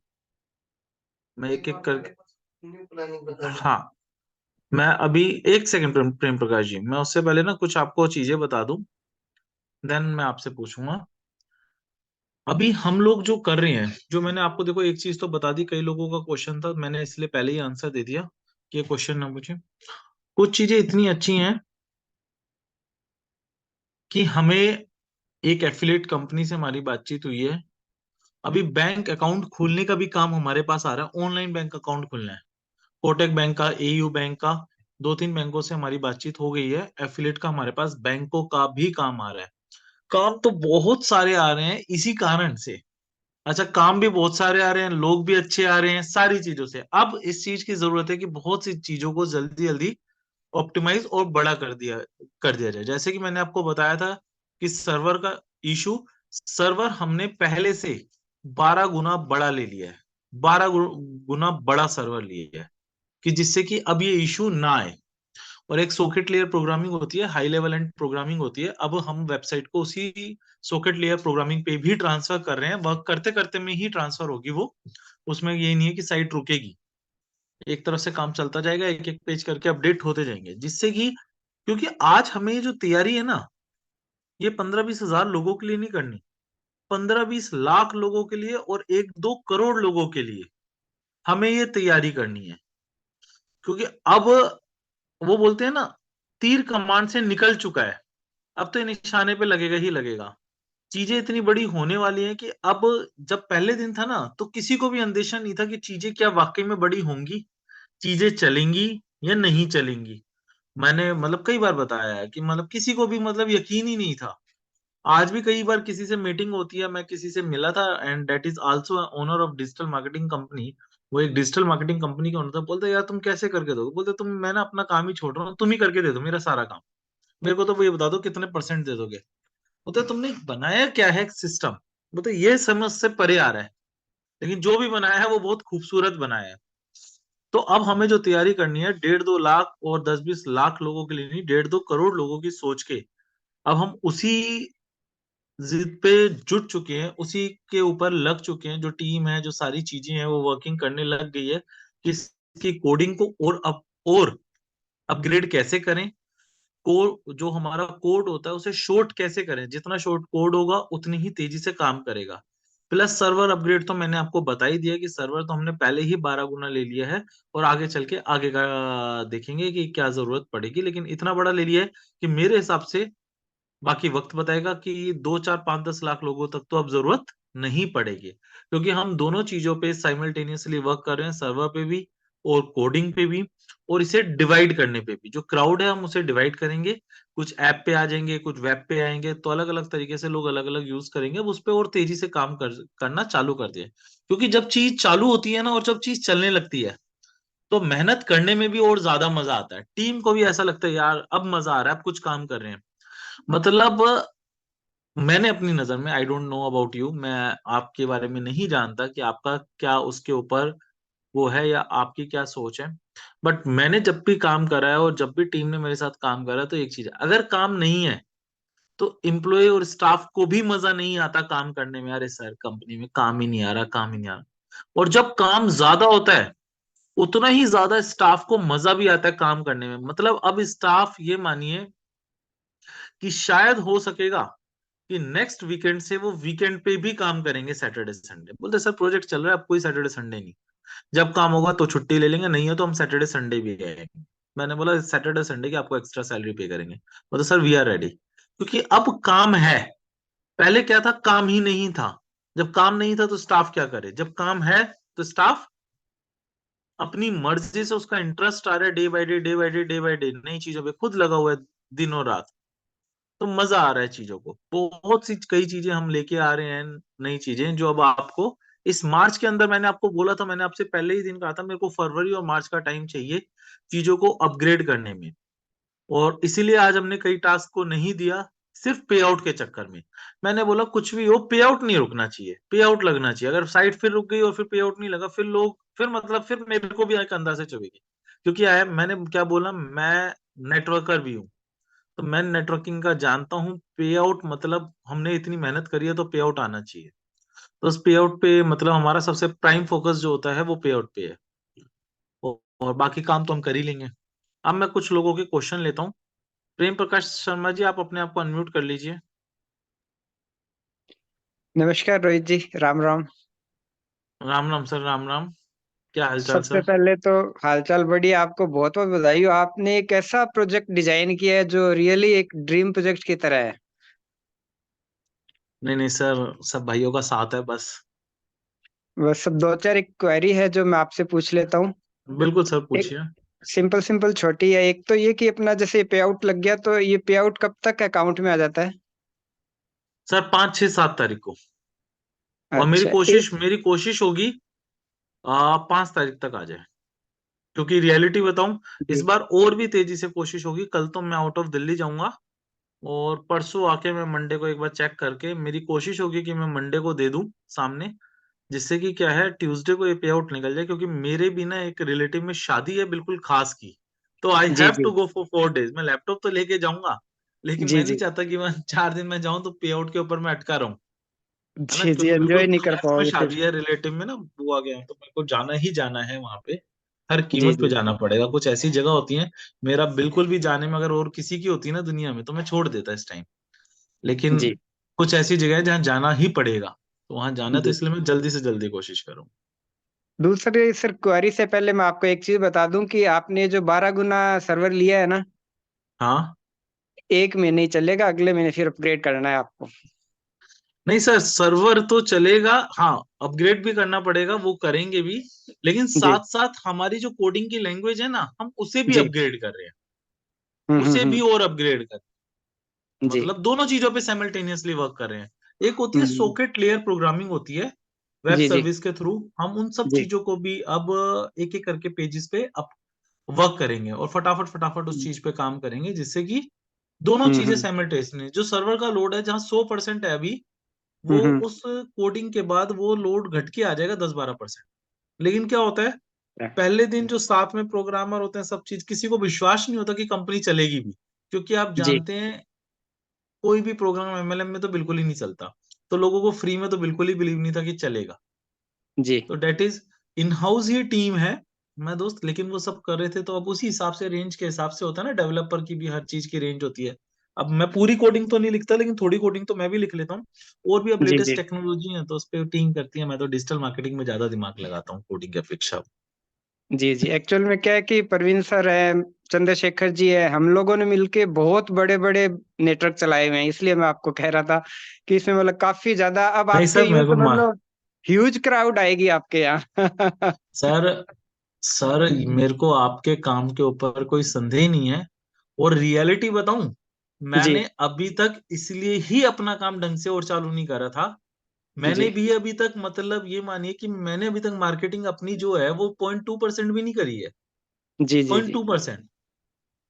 मैं एक एक करके, हाँ, मैं अभी एक सेकंड, प्रेम प्रकाश जी, मैं उससे पहले ना कुछ आपको चीजें बता दूं, देन मैं आपसे पूछूंगा। अभी हम लोग जो कर रहे हैं, जो मैंने आपको देखो एक चीज तो बता दी, कई लोगों का क्वेश्चन था, मैंने इसलिए पहले ही आंसर दे दिया कि ये क्वेश्चन ना पूछे। कुछ चीजें इतनी अच्छी हैं कि हमें एक एफिलिएट कंपनी से हमारी बातचीत हुई है। अभी बैंक अकाउंट खोलने का भी काम हमारे पास आ रहा है, ऑनलाइन बैंक अकाउंट खोलना है। कोटक बैंक का, एयू बैंक का, दो तीन बैंकों से हमारी बातचीत हो गई है। एफिलिएट का हमारे पास बैंकों का भी काम आ रहा है। काम तो बहुत सारे आ रहे हैं इसी कारण से। अच्छा, काम भी बहुत सारे आ रहे हैं, लोग भी अच्छे आ रहे हैं, सारी चीजों से। अब इस चीज की जरूरत है कि बहुत सी चीजों को जल्दी जल्दी ऑप्टिमाइज और बड़ा कर दिया जाए। जैसे कि मैंने आपको बताया था कि सर्वर का इशू, सर्वर हमने पहले से 12 गुना बड़ा ले लिया है, 12 गुना बड़ा सर्वर लिया है, कि जिससे कि अब ये इशू ना आए। और एक सॉकेट लेयर प्रोग्रामिंग होती है, हाई लेवल एंड प्रोग्रामिंग होती है। अब हम वेबसाइट को उसी सॉकेट लेयर प्रोग्रामिंग पे भी ट्रांसफर कर रहे हैं, वर्क करते करते में ही ट्रांसफर होगी वो। उसमें ये नहीं है कि साइट रुकेगी, एक तरफ से काम चलता जाएगा, एक एक पेज करके अपडेट होते जाएंगे, जिससे कि, क्योंकि आज हमें ये जो तैयारी है ना, ये 15-20 हजार लोगों के लिए नहीं करनी, 15-20 लाख लोगों के लिए और 1-2 करोड़ लोगों के लिए हमें ये तैयारी करनी है। क्योंकि अब वो बोलते हैं ना, तीर कमान से निकल चुका है, अब तो ये निशाने पे लगेगा ही लगेगा। चीजें इतनी बड़ी होने वाली हैं कि अब, जब पहले दिन था ना, तो किसी को भी अंदेशा नहीं था कि चीजें क्या वाकई में बड़ी होंगी, चीजें चलेंगी या नहीं चलेंगी। मैंने मतलब कई बार बताया है कि मतलब किसी को भी मतलब यकीन ही नहीं था। आज भी कई बार किसी से मीटिंग होती है, मैं किसी से मिला था, and that is also owner of digital marketing company. वो एक डिजिटल मार्केटिंग कंपनी के ओनर था, बोलते यार तुम कैसे करके दोगे, बोलते तुम, मैं ना अपना काम ही छोड़ रहा हूँ, तुम ही करके दे दो मेरा सारा काम, मेरे को तो वो ये बता दो कितने परसेंट दे दोगे। बोलते तुमने बनाया क्या है सिस्टम, बोलते ये समझ से परे आ रहा है, लेकिन जो भी बनाया है वो बहुत खूबसूरत बनाया है। तो अब हमें जो तैयारी करनी है, 1.5-2 लाख और 10-20 लाख लोगों के लिए नहीं, 1.5-2 करोड़ लोगों की सोच के, अब हम उसी जिद पे जुट चुके हैं, उसी के ऊपर लग चुके हैं। जो टीम है, जो सारी चीजें हैं, वो वर्किंग करने लग गई है कि इसकी कोडिंग को और अपग्रेड कैसे करें, कोड, जो हमारा कोड होता है उसे शॉर्ट कैसे करें, जितना शॉर्ट कोड होगा उतनी ही तेजी से काम करेगा। प्लस सर्वर अपग्रेड तो मैंने आपको बता ही दिया कि सर्वर तो हमने पहले ही 12 गुना ले लिया है, और आगे चल के आगे का देखेंगे कि क्या जरूरत पड़ेगी, लेकिन इतना बड़ा ले लिया है कि मेरे हिसाब से, बाकी वक्त बताएगा कि 2, 4, 5, 10 लाख लोगों तक तो अब जरूरत नहीं पड़ेगी, क्योंकि हम दोनों चीजों पे साइमल्टेनियसली वर्क कर रहे हैं, सर्वर पे भी और कोडिंग पे भी, और इसे डिवाइड करने पे भी। जो क्राउड है हम उसे डिवाइड करेंगे, कुछ ऐप पे आ जाएंगे, कुछ वेब पे आएंगे, तो अलग अलग तरीके से लोग अलग अलग यूज करेंगे, अब उस पे और तेजी से काम करना चालू कर दिए। क्योंकि जब चीज चालू होती है ना, और जब चीज चलने लगती है, तो मेहनत करने में भी और ज्यादा मजा आता है, टीम को भी ऐसा लगता है यार अब मजा आ रहा है, अब कुछ काम कर रहे हैं। मतलब मैंने अपनी नजर में, I don't know about you, मैं आपके बारे में नहीं जानता कि आपका क्या उसके ऊपर वो है या आपकी क्या सोच है। बट मैंने जब भी काम करा है और जब भी टीम ने मेरे साथ काम करा है, तो एक चीज है, अगर काम नहीं है तो एम्प्लॉय और स्टाफ को भी मजा नहीं आता काम करने में। अरे सर, कंपनी में काम ही नहीं आ रहा, काम ही नहीं आ रहा। और जब काम ज्यादा होता है, उतना ही ज्यादा स्टाफ को मजा भी आता है काम करने में। मतलब अब स्टाफ ये मानिए कि शायद हो सकेगा कि नेक्स्ट वीकेंड से वो वीकेंड पे भी काम करेंगे, सैटरडे संडे। बोलते सर प्रोजेक्ट चल रहा है, अब कोई सैटरडे संडे नहीं, जब काम होगा तो छुट्टी ले लेंगे, नहीं है तो हम सैटरडे संडे भी आएंगे। मैंने बोला सैटरडे संडे की आपको एक्स्ट्रा सैलरी पे करेंगे। बोलते सर वी आर रेडी, क्योंकि अब काम है। पहले क्या था, काम ही नहीं था। जब काम नहीं था तो स्टाफ क्या करे, जब काम है तो स्टाफ अपनी मर्जी से, उसका इंटरेस्ट आ रहा है day by day, day by day, day by day, नई चीजों पे खुद लगा हुआ है दिन और रात। तो मजा आ रहा है चीजों को, बहुत सी कई चीजें हम लेके आ रहे हैं, नई चीजें जो अब आपको इस मार्च के अंदर, मैंने आपको बोला था, मैंने आपसे पहले ही दिन कहा था, मेरे को फरवरी और मार्च का टाइम चाहिए चीजों को अपग्रेड करने में। और इसीलिए आज हमने कई टास्क को नहीं दिया, सिर्फ पे आउट के चक्कर में। मैंने बोला कुछ भी हो, पे आउट नहीं रुकना चाहिए, पे आउट लगना चाहिए। अगर साइट फिर रुक गई और फिर पे आउट नहीं लगा, फिर लोग, फिर मतलब फिर मेरे को भी एक अंदर से चुभेगी। क्योंकि आया, मैंने क्या बोला, मैं नेटवर्कर भी हूँ, तो मैं नेटवर्किंग का जानता हूँ। पे आउट मतलब हमने इतनी मेहनत करी है तो पे आउट आना चाहिए। तो उस पे आउट पे मतलब हमारा सबसे प्राइम फोकस जो होता है वो पे आउट पे है। और बाकी काम तो हम कर ही लेंगे। अब मैं कुछ लोगों के क्वेश्चन लेता हूँ। प्रेम प्रकाश शर्मा जी, आप अपने आप को अनम्यूट कर लीजिए। नमस्कार रोहित जी, राम राम। राम राम सर, राम राम। क्या हालचाल सबसे सर? पहले तो हालचाल बढ़िया। आपको बहुत बहुत बधाई हो, आपने एक ऐसा प्रोजेक्ट डिजाइन किया है जो रियली एक ड्रीम प्रोजेक्ट की तरह है। नहीं नहीं सर, सब भाइयों का साथ है बस। बस सब दो चार एक क्वेरी है जो मैं आपसे पूछ लेता हूँ। बिल्कुल सर, एक पूछिए। सिंपल सिंपल छोटी है। एक तो ये कि अपना जैसे पे आउट लग गया तो ये पे आउट कब तक अकाउंट में आ जाता है? सर 5, 6, 7 तारीख को। और अच्छा एक। मेरी कोशिश होगी 5 तारीख तक आ जाए। क्योंकि रियलिटी बताऊं, इस जी बार और भी तेजी से कोशिश होगी। कल तो मैं आउट ऑफ दिल्ली जाऊंगा, और परसों आके मैं मंडे को एक बार चेक करके, मेरी कोशिश होगी कि मैं मंडे को दे दूं सामने, जिससे कि क्या है, ट्यूसडे को ये पे आउट निकल जाए। क्योंकि मेरे भी ना एक रिलेटिव में शादी है बिल्कुल खास की, तो आई जी हैव जी टू गो फॉर 4 डेज। मैं लैपटॉप तो लेके जाऊंगा, लेकिन जी मैं नहीं जी चाहता कि मैं 4 दिन में जाऊं तो पे आउट के ऊपर मैं अटका रहूं, है ना। जी जी क्योंकि बिल्कुल एंजॉय नहीं कर खास में पाओगे फिर। शादी है रिलेटिव में ना, बुआ गया, तो मेरे को जाना ही जाना है वहां पे। हर जी कीमत पे जी जाना पड़ेगा। कुछ ऐसी जगह होती है, मेरा बिल्कुल भी जाने में, अगर और किसी की होती है ना दुनिया में, तो मैं छोड़ देता इस टाइम। लेकिन जी कुछ ऐसी जगह है जहाँ जाना ही पड़ेगा, तो वहां जाना है, तो जी। इसलिए मैं जल्दी से जल्दी कोशिश करूँ। दूसरे सर क्वेरी से पहले मैं आपको एक चीज बता दूं कि आपने जो 12 गुना सर्वर लिया है ना, हाँ। एक महीने ही चलेगा, अगले महीने फिर अपग्रेड करना है आपको। नहीं सर, सर्वर तो चलेगा, हाँ। अपग्रेड भी करना पड़ेगा, वो करेंगे भी। लेकिन जी साथ साथ हमारी जो कोडिंग की लैंग्वेज है ना, हम उसे भी जी। अपग्रेड कर रहे हैं। उसे भी और अपग्रेड कर, जी। मतलब दोनों चीजों पे साइमल्टेनियसली वर्क कर रहे हैं। एक होती है हम्म, सॉकेट लेयर प्रोग्रामिंग होती है, वेब जी जी सर्विस के थ्रू हम उन सब जी। चीजों को भी अब एक एक करके पेजेस पे अप वर्क करेंगे, और फटाफट फटाफट उस चीज पे काम करेंगे, जिससे कि दोनों हम्म चीजें हम्म साइमल्टेनियसली, जो सर्वर का लोड है जहाँ 100% है अभी, वो हम्म उस कोडिंग के बाद वो लोड घट के आ जाएगा 10-12%। लेकिन क्या होता है, पहले दिन जो साथ में प्रोग्रामर होते हैं, सब चीज, किसी को विश्वास नहीं होता कि कंपनी चलेगी भी। क्योंकि आप जी जानते हैं, कोई भी प्रोग्राम एमएलएम में तो बिल्कुल ही नहीं चलता। तो लोगों को फ्री में तो बिल्कुल ही बिलीव नहीं था कि चलेगा। जी तो डेट इज, इन हाउस ही टीम है मैं दोस्त, लेकिन वो सब कर रहे थे, तो अब उसी हिसाब से, रेंज के हिसाब से होता है ना, डेवलपर की भी हर चीज की रेंज होती है। अब मैं पूरी कोडिंग तो नहीं लिखता, लेकिन थोड़ी कोडिंग तो मैं भी लिख लेता हूँ। और भी अब जी लेटेस्ट जी टेक्नोलॉजी है तो उस पर टीम करती है, मैं तो डिजिटल मार्केटिंग में ज्यादा दिमाग लगाता हूँ कोडिंग की अपेक्षा। जी जी। एक्चुअल में क्या है कि परवीन सर है, चंद्रशेखर जी है, हम लोगों ने मिलके बहुत बड़े बड़े नेटवर्क चलाए हुए हैं। इसलिए मैं आपको कह रहा था कि इसमें मतलब काफी ज्यादा अब नहीं आपके सर, यूं मेरे को समझ लो ह्यूज क्राउड आएगी आपके यहाँ। सर सर मेरे को आपके काम के ऊपर कोई संदेह नहीं है। और रियलिटी बताऊं, जी मैंने अभी तक इसलिए ही अपना काम ढंग से और चालू नहीं करा था। मैंने जी भी अभी तक, मतलब ये मानिए कि मैंने अभी तक मार्केटिंग अपनी जो है वो 0.2% भी नहीं करी है। जी जी पॉइंट जी टू परसेंट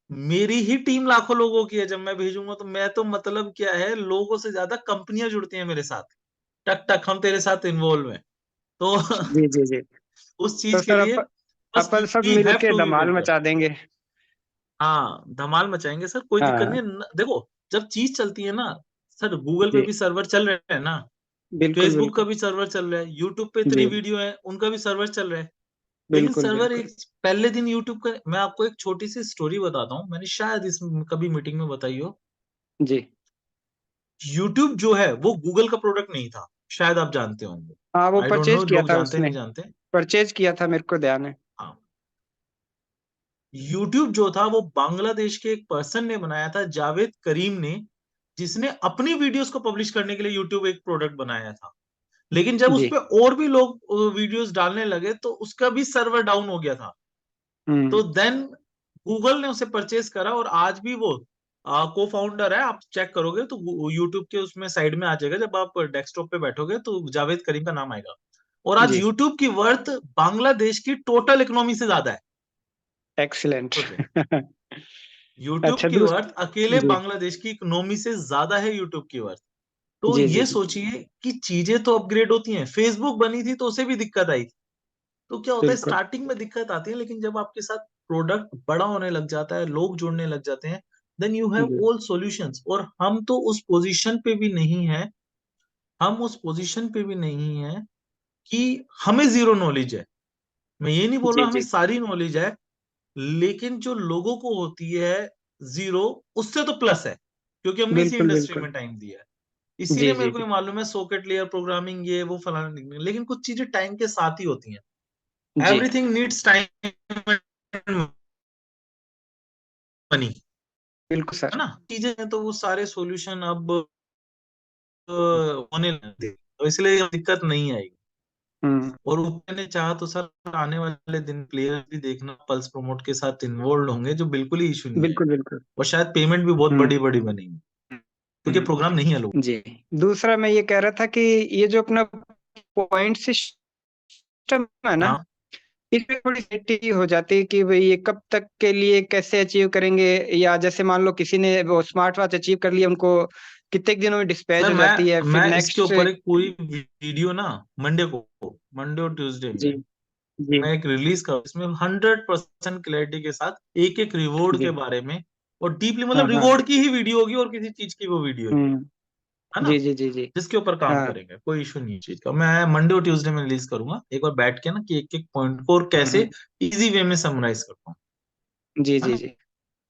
मेरी ही टीम लाखों लोगों की है, जब मैं भेजूंगा तो मैं तो मतलब क्या है, लोगों से ज्यादा कंपनियां जुड़ती हैं मेरे साथ, टक टक हम तेरे साथ इन्वॉल्व हैं। तो जी जी जी। उस तो चीज के सर लिए बस अपन सब वी हैव मिलके टू बी धमाल प्रिपेयर। मचा देंगे। हाँ धमाल मचाएंगे सर, कोई दिक्कत नहीं हाँ, है देखो जब चीज चलती है ना सर, गूगल पे जी, भी सर्वर चल रहे हैं ना, बिल्कुल फेसबुक का बिल्कुल। भी सर्वर चल रहा है, यूट्यूब पे इतनी जी, वीडियो है उनका भी सर्वर चल रहा है। लेकिन बिल्कुल सर्वर बिल्कुल। एक पहले दिन यूट्यूब का, मैं आपको एक छोटी सी स्टोरी बताता हूँ, मैंने शायद इस कभी मीटिंग में बताई हो। जी। यूट्यूब जो है वो गूगल का प्रोडक्ट नहीं था, शायद आप जानते होंगे। हाँ, वो आई डोंट परचेज नो किया लोग था जानते उसने। नहीं जानते। परचेज किया था, मेरे को ध्यान है। हाँ, यूट्यूब जो था वो बांग्लादेश के एक पर्सन ने बनाया था, जावेद करीम ने, जिसने अपनी वीडियोस को पब्लिश करने के लिए यूट्यूब एक प्रोडक्ट बनाया था। लेकिन जब उस जी। पे और भी लोग वीडियोस डालने लगे तो उसका भी सर्वर डाउन हो गया था। तो हम्म। देन गूगल ने उसे परचेज करा, और आज भी वो को फाउंडर है। आप चेक करोगे तो यूट्यूब के उसमें साइड में आ जाएगा, जब आप डेस्कटॉप पे बैठोगे तो जावेद करीम का नाम आएगा। और आज जी। यूट्यूब की वर्थ बांग्लादेश की टोटल इकोनॉमी से ज्यादा है। एक्सीलेंट। सोचो, यूट्यूब अच्छा, की वर्थ अकेले जी बांग्लादेश की इकोनॉमी से ज्यादा है, यूट्यूब की वर्थ। तो जी जी ये जी। सोचिए कि चीजें तो अपग्रेड होती हैं, फेसबुक बनी थी तो उसे भी दिक्कत आई थी। तो क्या होता है, बिल्कुल। स्टार्टिंग में दिक्कत आती है, लेकिन जब आपके साथ प्रोडक्ट बड़ा होने लग जाता है, लोग जुड़ने लग जाते हैं, देन यू हैव जी ऑल सॉल्यूशंस। और हम तो उस पोजीशन पे भी नहीं है, हम उस पोजीशन पे भी नहीं है कि हमें जीरो नॉलेज है। मैं ये नहीं बोल जी रहा हमें जी। सारी नॉलेज है, लेकिन जो लोगों को होती है जीरो, उससे तो प्लस है, क्योंकि हमने इसी बिल्कुल इंडस्ट्री बिल्कुल। में टाइम दिया है। जी इसीलिए मेरे जी को ये जी। मालूम है, सॉकेट लेयर प्रोग्रामिंग ये वो फलाना ढिमकाना, लेकिन कुछ चीजें टाइम के साथ ही होती हैं। जी। Everything needs time and money, बिल्कुल है सर। ना। चीजें हैं तो वो सारे सॉल्यूशन अब होने लगते हैं, तो इसलिए ये दिक्कत नहीं आएगी। हम्म। और ऊपर ने चाहा तो सर आने वाले दिन प्लेयर भी देखना पल्स प्रमोट के साथ इन्वॉल्व होंगे, जो बिल्कुल ही इशू नहीं बिल्कुल आएगा। बिल्कुल। और शायद पेमेंट भी बहुत हम्म। बड़ी बड़ी बनेगी, क्योंकि हम्म। प्रोग्राम नहीं है लोग। जी। दूसरा मैं ये कह रहा था कि ये जो अपना पॉइंट सिस्टम है ना, हाँ इसमें थोड़ी सेफ्टी हो जाती है कि भाई ये कब तक के लिए कैसे अचीव करेंगे। या जैसे मान लो किसी ने वो स्मार्ट वॉच अचीव कर लिया, उनको कितने दिनों में डिस्पैच सर, हो जाती है, फिर मैं इसके नेक्स्ट। ऊपर एक पूरी वीडियो ना मंडे और ट्यूसडे जी में जी मैं एक रिलीज कर, इसमें 100% क्लैरिटी के साथ एक एक रिवॉर्ड के जी। बारे में, और डीपली हाँ मतलब हाँ। रिवॉर्ड की ही वीडियो होगी, और किसी चीज की वो वीडियो नहीं, हम्म। है ना। जी जी जी जी। जिसके ऊपर काम हाँ। करेंगे, कोई इशू नहीं है चीज का। मैं मंडे और ट्यूसडे में रिलीज करूंगा, एक बार बैठ के ना, कि एक एक पॉइंट को और कैसे हम्म। इजी वे में समराइज करता हूँ, जी है जी ना। जी।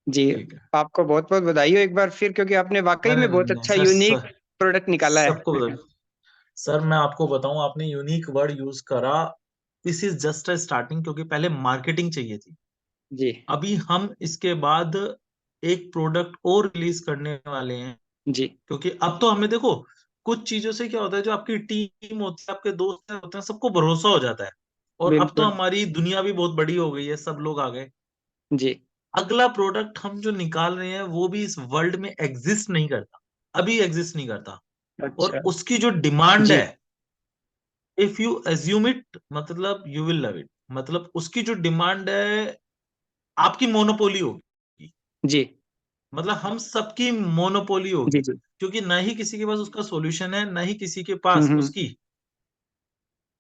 जी। ठीक है। आपको बहुत बहुत बधाई हो एक बार फिर, क्योंकि आपने वाकई अरे में बहुत नहीं नहीं अच्छा सर, यूनिक प्रोडक्ट निकाला है। सबको बता, सर मैं आपको बताऊं, आपने यूनिक वर्ड यूज करा। This is just a starting, क्योंकि पहले मार्केटिंग चाहिए थी। जी अभी हम इसके बाद एक प्रोडक्ट और रिलीज करने वाले हैं, जी। क्योंकि अब तो हमें देखो, कुछ चीजों से क्या होता है, जो आपकी टीम होती है, आपके दोस्त होते हैं, सबको भरोसा हो जाता है। और अब तो बिल्कुल। हमारी दुनिया भी बहुत बड़ी हो गई है, सब लोग आ गए। जी। अगला प्रोडक्ट हम जो निकाल रहे हैं वो भी इस वर्ल्ड में एग्जिस्ट नहीं करता, अभी एग्जिस्ट नहीं करता। और अच्छा। उसकी जो डिमांड जी है, इफ यू एज्यूम इट, मतलब यू विल लव इट। मतलब उसकी जो डिमांड है, आपकी मोनोपोली होगी, जी मतलब हम सबकी मोनोपोली जी होगी। जी। क्योंकि ना ही किसी के पास उसका सॉल्यूशन है, ना ही किसी के पास हम्म। उसकी,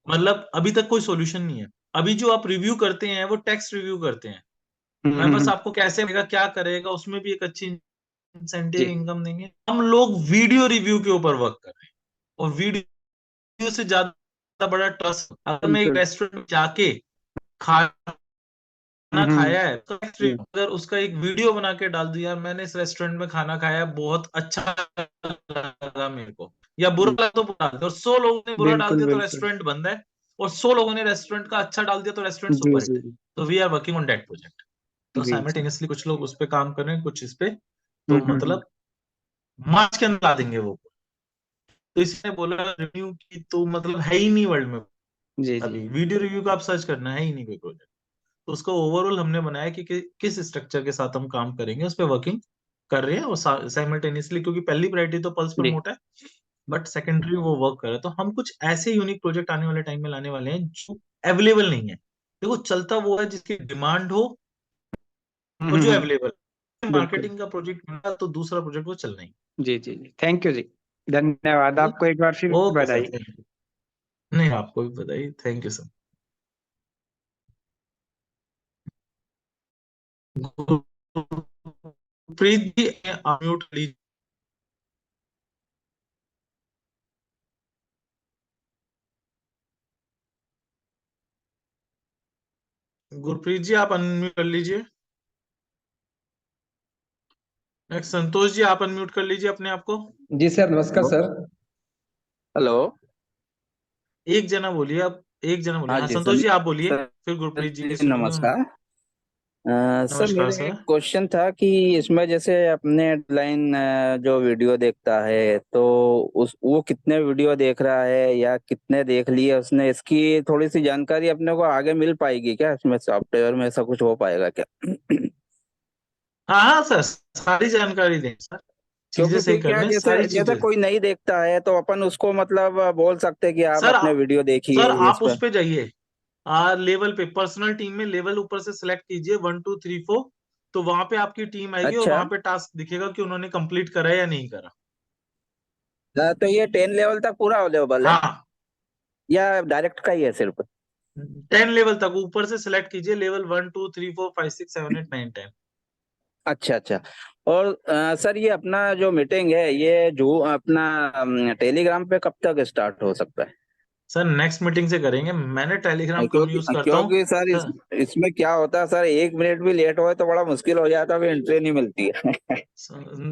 मतलब अभी तक कोई सॉल्यूशन नहीं है। अभी जो आप रिव्यू करते हैं वो टेक्स्ट रिव्यू करते हैं, मैं बस हम्म। आपको कैसे मिलेगा, क्या करेगा, उसमें भी एक अच्छी इंसेंटिव जी इनकम देंगे। हम लोग वीडियो रिव्यू के ऊपर वर्क कर रहे हैं, और वीडियो से ज्यादा बड़ा ट्रस्ट, अगर मैं एक बिल्कुल। रेस्टोरेंट में जाके खाना हम्म। खाया है तो जी अगर उसका एक वीडियो बना के डाल दिया, यार मैंने इस रेस्टोरेंट में खाना खाया है, बहुत अच्छा लगा मेरे को, या बुरा जी। लगा तो बुरा, और 100 लोगों ने बुरा डाल बिल्कुल दिया तो बिल्कुल। रेस्टोरेंट बंद है, और 100 लोगों ने रेस्टोरेंट का अच्छा डाल दिया तो रेस्टोरेंट जी सुपर जी हिट है। तो we are working on that project. तो जी जी। साइमल्टेनियसली कुछ लोग उस पे काम कर रहे हैं, कुछ इस पे। तो हम्म। मतलब मार्च के अंदर ला देंगे वो। तो इसने बोला रिव्यू की तो मतलब है ही नहीं वर्ल्ड में, जी जी। अभी वीडियो रिव्यू का आप सर्च करना है ही नहीं कोई प्रोजेक्ट। तो उसका ओवरऑल हमने बनाया कि किस स्ट्रक्चर के साथ हम काम करेंगे, उस पर वर्किंग कर रहे हैं। और साइमल्टेनियसली, क्योंकि पहली प्रायोरिटी तो पल्स जी। प्रमोट है, बट सेकेंडरी वो वर्क कर रहे हैं। तो हम कुछ ऐसे यूनिक प्रोजेक्ट आने वाले टाइम में लाने वाले हैं जो अवेलेबल नहीं है। देखो चलता वो है जिसकी डिमांड हो, और जो हम्म। अवेलेबल। मार्केटिंग का प्रोजेक्ट मिला तो दूसरा प्रोजेक्ट वो चलना ही। जी जी जी, थैंक यू जी, धन्यवाद आपको एक बार फिर ओके सर, बधाई। Thank you. नहीं, आपको भी बधाई, thank you sir. Gurpreet ji mute लीजिए। गुरप्रीत जी आप अनम्यूट कर लीजिए। नेक्स्ट संतोष जी आप अनम्यूट कर लीजिए अपने आप को। जी सर, नमस्कार हेलो। सर। हेलो। एक जना बोलिए आप, एक जना बोलिए। हाँ हाँ जी संतोष जी आप बोलिए, सर फिर गुरप्रीत जी की जी, सुनेंगे। नमस्कार। सर नमस्कार मेरा सर। एक क्वेश्चन था कि इसमें जैसे अपने लाइन जो वीडियो देखता है तो उस वो कितने वीडियो देख रहा है या कितने देख लिए उसने, इसकी थोड़ी सी जानकारी अपने को आगे मिल पाएगी क्या? इसमें सॉफ्टवेयर में ऐसा कुछ हो पाएगा क्या? हाँ हाँ सर, सारी जानकारी दें सर, चीजें क्योंकि सही फिर कर क्या, लें, जैसे सारी जैसे चीजें। कोई नहीं देखता है तो अपन उसको मतलब बोल सकते हैं कि आप सर अपने वीडियो सर देखिए इस आप पर। उस पे जाइए, लेवल पे, पर्सनल टीम में लेवल ऊपर से सिलेक्ट कीजिए 1 2 3 4। तो वहां पे आपकी टीम आएगी और अच्छा। वहां पे टास्क दिखेगा कि उन्होंने कंप्लीट करा है या नहीं करा। तो ये 10 लेवल तक पूरा अवेलेबल है हाँ, या डायरेक्ट का ही है सिर्फ? 10 लेवल तक ऊपर से सिलेक्ट कीजिए, लेवल 1 2 3 4 5 6 7 8 9 10। अच्छा अच्छा। और सर ये अपना जो मीटिंग है ये जो अपना टेलीग्राम पे कब तक स्टार्ट हो सकता है? सर नेक्स्ट मीटिंग से करेंगे, मैंने टेलीग्राम कम क्योंकि यूज करता हूँ क्योंकि सर सर। इसमें क्या होता है सर, 1 मिनट भी लेट हो तो बड़ा मुश्किल हो जाता है, फिर एंट्री नहीं मिलती है।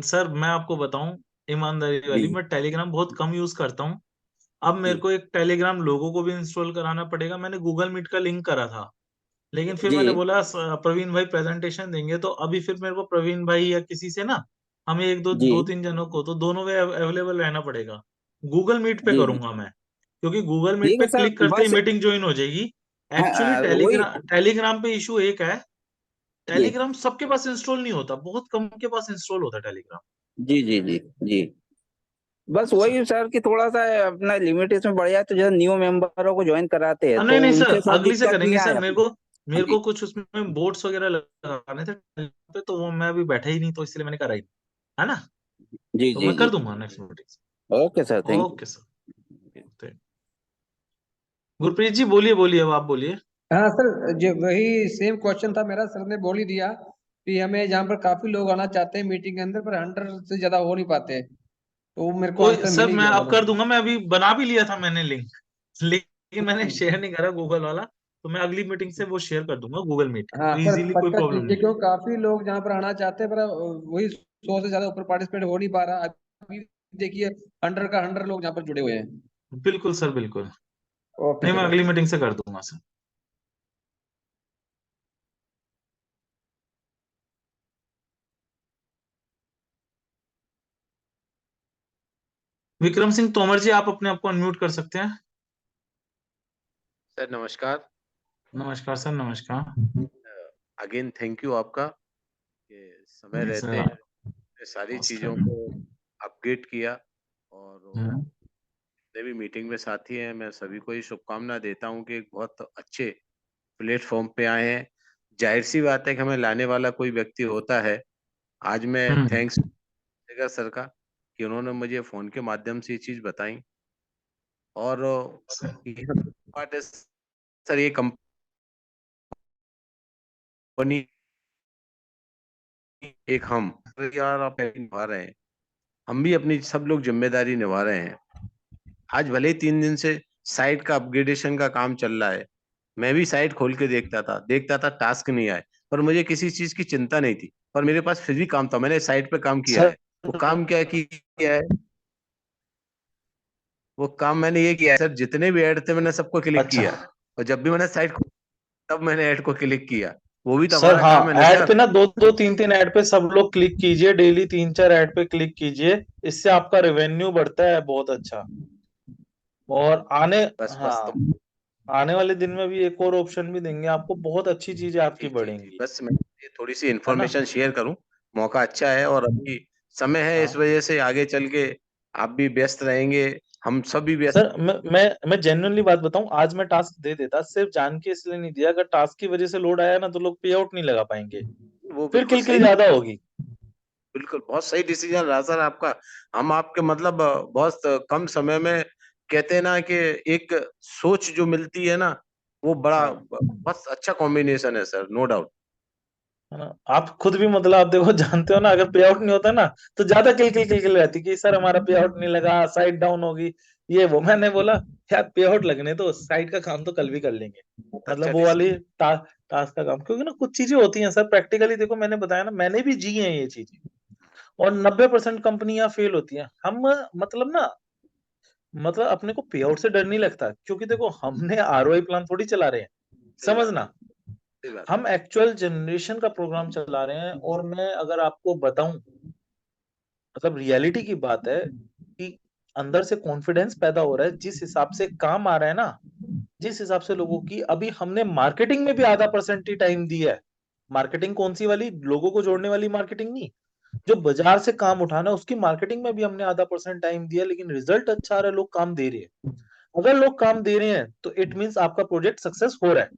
सर मैं आपको बताऊं ईमानदारी वाली, जी मैं टेलीग्राम बहुत कम यूज करता हूँ। अब मेरे जी को एक टेलीग्राम लोगों को भी इंस्टॉल कराना पड़ेगा। मैंने गूगल मीट का लिंक करा था, लेकिन फिर मैंने जी बोला प्रवीण भाई प्रेजेंटेशन देंगे तो अभी फिर मेरे को प्रवीण भाई या किसी से ना, हमें एक दो जी दो तीन जनों को तो दोनों में अवेलेबल रहना पड़ेगा। गूगल मीट पे जी जी। करूंगा मैं, क्योंकि गूगल मीट ठीक पे है सर, क्लिक करते ही बस। मीटिंग ज्वाइन हो जाएगी। एक्चुअली हाँ, वही। टेलीग्राम पे इशू एक है, जी टेलीग्राम सबके पास इंस्टॉल नहीं होता, बहुत कम के पास इंस्टॉल होता है टेलीग्राम। जी जी जी जी। बस सर वही सर कि थोड़ा सा अपना लिमिट इसमें बढ़ जाए तो जो न्यू मेंबरों को ज्वाइन कराते हैं नहीं तो नहीं सर, उनके साथ अगली से दिक्कत नहीं करेंगे आए सर। मेरे अपने। को मेरे जी को कुछ उसमें बोट्स वगैरह लगाने थे पे, तो वो मैं अभी बैठा ही नहीं, तो इसलिए मैंने करा ही नहीं, है ना। जी तो जी मैं कर जी। दूंगा next meeting. Okay sir, thank you. Okay sir. Gurpreet ji बोलिए, बोलिए, अब आप बोलिए। हाँ सर, जो वही सेम क्वेश्चन था मेरा, सर ने बोल ही दिया कि हमें जहाँ पर काफी लोग आना चाहते हैं मीटिंग के अंदर, पर 100 से ज्यादा हो नहीं पाते, तो वो मेरे को कोई आंसर मिल सर, ही मैं गया अब दोनों। कर दूंगा, मैं अभी बना भी लिया था मैंने लिंक, लेकिन मैंने शेयर नहीं करा गूगल वाला। तो मैं अगली मीटिंग से वो शेयर कर दूंगा गूगल मीट, हाँ तो सर, इजीली कोई पक्का प्रॉब्लम कीजिए, नहीं क्योंकि काफी लोग जहाँ पर आना चाहते हैं, पर वही 100 से ज्यादा ऊपर पार्टिसिपेट हो नहीं पा रहा अभी। देखिए, 100 लोग यहाँ पर जुड़े हुए हैं। है। बिल्कुल सर, बिल्कुल। ओके नहीं, मैं सर, अगली ओके। मीटिंग से कर दूंगा सर। विक्रम सिंह तोमर जी आप अपने आप को अनम्यूट कर सकते हैं। सर नमस्कार। नमस्कार सर, नमस्कार। अगेन थैंक यू आपका कि समय नहीं रहते सर, सारी चीज़ों नमस्कार। को अपडेट किया। और हम्म, जितने भी मीटिंग में साथी हैं मैं सभी को ही शुभकामना देता हूं कि एक बहुत अच्छे प्लेटफॉर्म पे आए हैं। जाहिर सी बात है कि हमें लाने वाला कोई व्यक्ति होता है। आज मैं हम्म, थैंक्स सर का कि उन्होंने मुझे फ़ोन के माध्यम से ये चीज़ बताई। और सर, पार्ट है सर, ये कंपनी एक हम यार आप निभा रहे हैं, हम भी अपनी सब लोग जिम्मेदारी निभा रहे हैं। आज भले ही 3 दिन से साइट का अपग्रेडेशन का काम चल रहा है, मैं भी साइट खोल के देखता था टास्क नहीं आए, पर मुझे किसी चीज की चिंता नहीं थी, पर मेरे पास फिर भी काम था, मैंने साइट पे काम किया सर। है। वो काम किया है, वो काम मैंने ये किया है सर, जितने भी ऐड थे मैंने सबको क्लिक अच्छा किया। और जब भी मैंने साइट तब मैंने ऐड को क्लिक किया। वो भी तो सर, हमारा काम है हाँ, ना ऐड सर। पे ना दो दो तीन तीन ऐड पे सब लोग क्लिक कीजिए, डेली 3 4 ऐड पे क्लिक कीजिए, इससे आपका रेवेन्यू बढ़ता है बहुत अच्छा। और बस बस हाँ, तो आने वाले दिन में भी एक और ऑप्शन भी देंगे आपको, बहुत अच्छी चीजें आपकी जी जी जी, बढ़ेंगी, बस मैं ये थोड़ी सी है ना। इन्फॉर्मेशन शेयर करूं। मौका अच्छा है और अभी समय है, इस हाँ वजह से आगे चल के आप भी व्यस्त रहेंगे, हम सब भी व्यस्त। सर, मैं जेन्युइनली बात बताऊं, आज मैं टास्क दे देता, सिर्फ जान के इसलिए नहीं दिया, अगर टास्क की वजह से लोड आया ना तो लोग पे आउट नहीं लगा पाएंगे, वो फिर बिल्कुल किलकिल सही। ज्यादा होगी। बिल्कुल बहुत सही डिसीजन रहा सर आपका। हम आपके मतलब बहुत कम समय में कहते हैं ना कि एक सोच जो मिलती है ना, वो बड़ा हाँ। बहुत अच्छा कॉम्बिनेशन है सर, नो डाउट। है ना, आप खुद भी मतलब आप देखो जानते हो ना, अगर पे आउट नहीं होता ना तो ज्यादा किल रहती कि सर हमारा पे आउट नहीं लगा, साइड डाउन होगी, ये वो। मैंने बोला यार पे आउट लगने तो साइड का काम तो कल भी कर लेंगे, अच्छा मतलब वो वाली टास्क का काम। क्योंकि ना कुछ चीजें होती हैं सर प्रैक्टिकली, देखो मैंने बताया ना, मैंने भी जी है ये चीजें, और 90% कंपनियां फेल होती हैं। हम मतलब ना, मतलब अपने को पे आउट से डर नहीं लगता, क्योंकि देखो हमने आरओआई प्लान थोड़ी चला रहे हैं, सही बात समझना। सही बात हम एक्चुअल जनरेशन का प्रोग्राम चला रहे हैं, और मैं अगर आपको बताऊं, मतलब रियलिटी की बात है कि अंदर से कॉन्फिडेंस पैदा हो रहा है, जिस हिसाब से काम आ रहा है ना, जिस हिसाब से लोगों की, अभी हमने मार्केटिंग में भी आधा परसेंट ही टाइम दिया है। मार्केटिंग कौन सी वाली, लोगों को जोड़ने वाली मार्केटिंग नहीं, जो बाजार से काम उठाना, उसकी मार्केटिंग में भी हमने आधा परसेंट टाइम दिया, लेकिन रिजल्ट अच्छा आ रहा है, लोग काम दे रहे हैं। अगर लोग काम दे रहे हैं तो इट मींस आपका प्रोजेक्ट सक्सेस हो रहा है,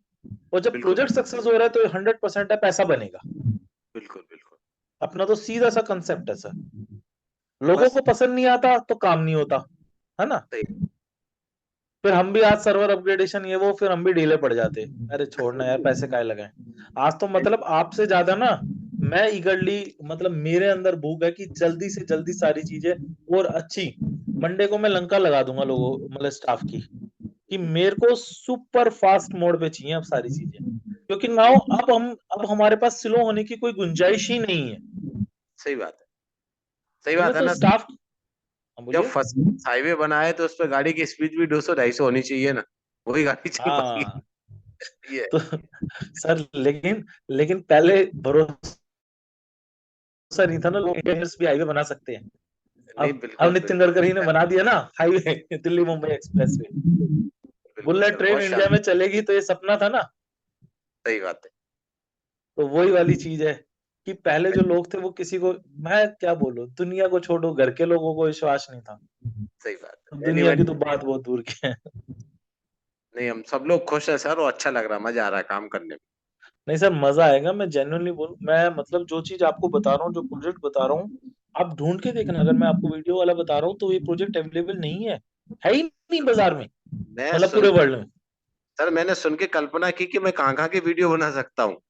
और जब बिल्कुल प्रोजेक्ट सक्सेस हो रहा है तो 100% है, पैसा बनेगा। बिल्कुल बिल्कुल। अपना तो सीधा सा कंसेप्ट है सर। लोगों बस को पसंद नहीं आता तो काम नहीं होता, है ना। सही। फिर हम भी आज सर्वर अपग्रेडेशन ये वो, फिर हम भी ढीले पड़ जाते, अरे छोड़ना यार, पैसे काहे लगाए। आज तो मतलब आपसे ज्यादा ना मैं ईगरली, मतलब मेरे अंदर भूख है कि जल्दी से जल्दी सारी चीजें और अच्छी। मंडे को मैं लंका लगा दूंगा लोगों, मतलब स्टाफ की, कि मेरे को सुपर फास्ट मोड पे चाहिए अब सारी चीजें, क्योंकि नाउ अब हमारे पास स्लो होने की कोई गुंजाइश ही नहीं है। सही बात है सही समझे, बात है तो ना। स्टाफ, जब बोलिए। फर्स्ट हाईवे बना है तो उस पर गाड़ी की स्पीड भी 200-250 होनी चाहिए ना, वही गाड़ी चल पाएगी। हाँ, ये तो सर लेकिन लेकिन पहले भरोसा नहीं था ना, लोग इंजीनियर्स भी हाईवे बना सकते हैं। नहीं, अब बिल्कुल नितिन बिल्कुल गडकरी ने बना दिया ना highway, Delhi Mumbai express way. बिल्कुल बुलेट सर, ट्रेन बहुत इंडिया में शानदार। चलेगी तो ये सपना था ना। सही बात है। तो वही वाली चीज है कि पहले जो लोग थे वो किसी को, मैं क्या बोलूं, दुनिया को छोड़ो, घर के लोगों को विश्वास नहीं था। सही बात अब है। दुनिया एनीवे, की तो बात बहुत दूर की है। नहीं हम सब लोग खुश हैं सर, और अच्छा लग रहा है, मजा आ रहा है काम करने में। नहीं सर, मजा आएगा, मैं जेन्युइनली बोलूं, मैं मतलब जो चीज आपको बता रहा हूँ, जो प्रोजेक्ट बता रहा हूँ, आप ढूंढ के देखना। अगर मैं आपको वीडियो वाला बता रहा हूँ तो ये प्रोजेक्ट अवेलेबल नहीं है ही नहीं बाजार में, मैं मतलब सुन पूरे वर्ल्ड में। सर मैंने सुन के कल्पना की कि मैं कहाँ कहाँ की वीडियो बना सकता हूँ।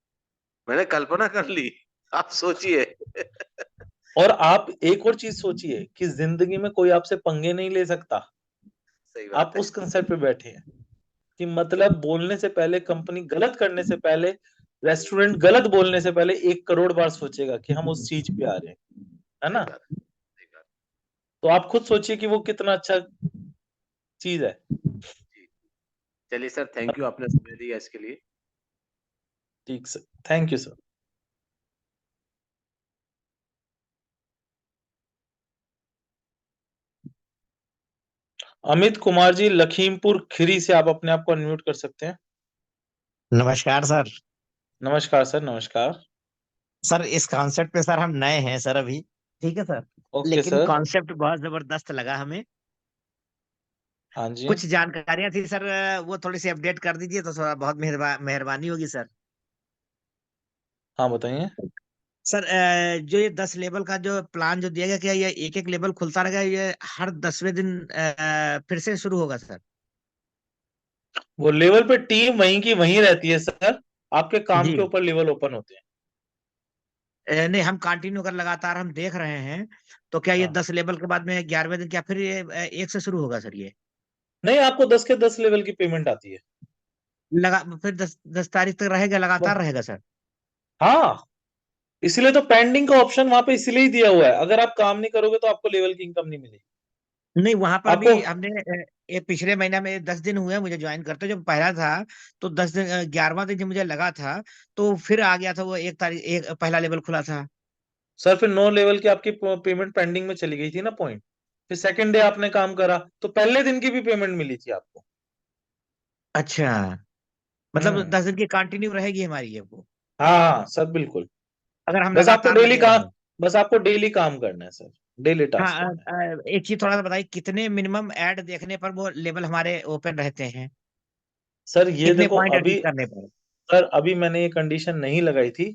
मैंने कल्पना कर ली, आप सोचिए। और आप एक और चीज सोचिए कि जिंदगी में कोई आपसे पंगे नहीं ले सकता। सही आप बात है। उस कंसेप्ट पे बैठे हैं कि मतलब बोलने से पहले, कंपनी गलत करने से पहले, रेस्टोरेंट गलत बोलने से पहले 1 करोड़ बार सोचेगा कि हम उस चीज पे आ रहे हैं, है सही ना। बात है सही बात। तो आप खुद सोचिए कि वो कितना अच्छा चीज है। जी, चलिए सर, थैंक यू, आपने समय दिया इसके लिए। ठीक sir, thank you sir. Amit Kumar ji Lakhimpur Kheri से आप अपने आप को अनम्यूट कर सकते हैं। नमस्कार सर। नमस्कार सर, नमस्कार। सर इस कॉन्सेप्ट पे सर हम नए हैं सर अभी। ठीक है सर। ओके लेकिन सर। कॉन्सेप्ट बहुत जबरदस्त लगा हमें। हाँ जी। कुछ जानकारियां थी सर, वो थोड़ी सी अपडेट कर दीजिए तो थोड़ा बहुत मेहरबानी होगी सर। हाँ बताइए। सर जो ये 10 लेवल का जो प्लान जो दिया गया, क्या ये एक एक लेवल खुलता रहेगा, ये हर 10वें दिन फिर से शुरू होगा सर? वो लेवल पे टीम वहीं की वहीं रहती है सर, आपके काम जी। के ऊपर लेवल ओपन होते हैं। नहीं, हम कंटिन्यू कर लगातार हम देख रहे हैं, तो क्या ये हाँ, 10 लेवल के बाद में 11वें दिन क्या फिर ये एक से शुरू होगा सर ये? नहीं, आपको 10 के 10 लेवल की पेमेंट आती है। लगा फिर 10 तारीख तक रहेगा, लगातार रहेगा सर? हाँ, इसलिए तो पेंडिंग का ऑप्शन वहां पे इसलिए ही दिया हुआ है, अगर आप काम नहीं करोगे तो आपको लेवल की इनकम नहीं मिलेगी। नहीं, वहां पर भी आपको हमने ये पिछले महीना में 10 दिन हुए मुझे ज्वाइन करते, जब पहला था तो 10 दिन, 11वां दिन जब मुझे लगा था तो फिर आ गया था वो 1 तारीख, एक पहला लेवल खुला था। सर फिर 9 लेवल की आपकी पेमेंट पेंडिंग में चली गई थी ना, पॉइंट। फिर सेकंड डे आपने काम करा तो पहले दिन की भी पेमेंट मिली थी आपको। अच्छा, मतलब हम्म। 10 दिन की कंटिन्यू रहेगी हमारी ये वो, हाँ हाँ सर, बिल्कुल। अगर हम बस आपको लगातार डेली लगे काम रहे। बस आपको डेली काम करना है सर, डेली टास्क हाँ, करना है। एक चीज थोड़ा सा बताइए, कितने मिनिमम ऐड देखने पर वो लेवल हमारे ओपन रहते हैं? सर ये कितने देखो पॉइंट अचीव अभी, करने पर? सर अभी मैंने ये कंडीशन नहीं लगाई थी।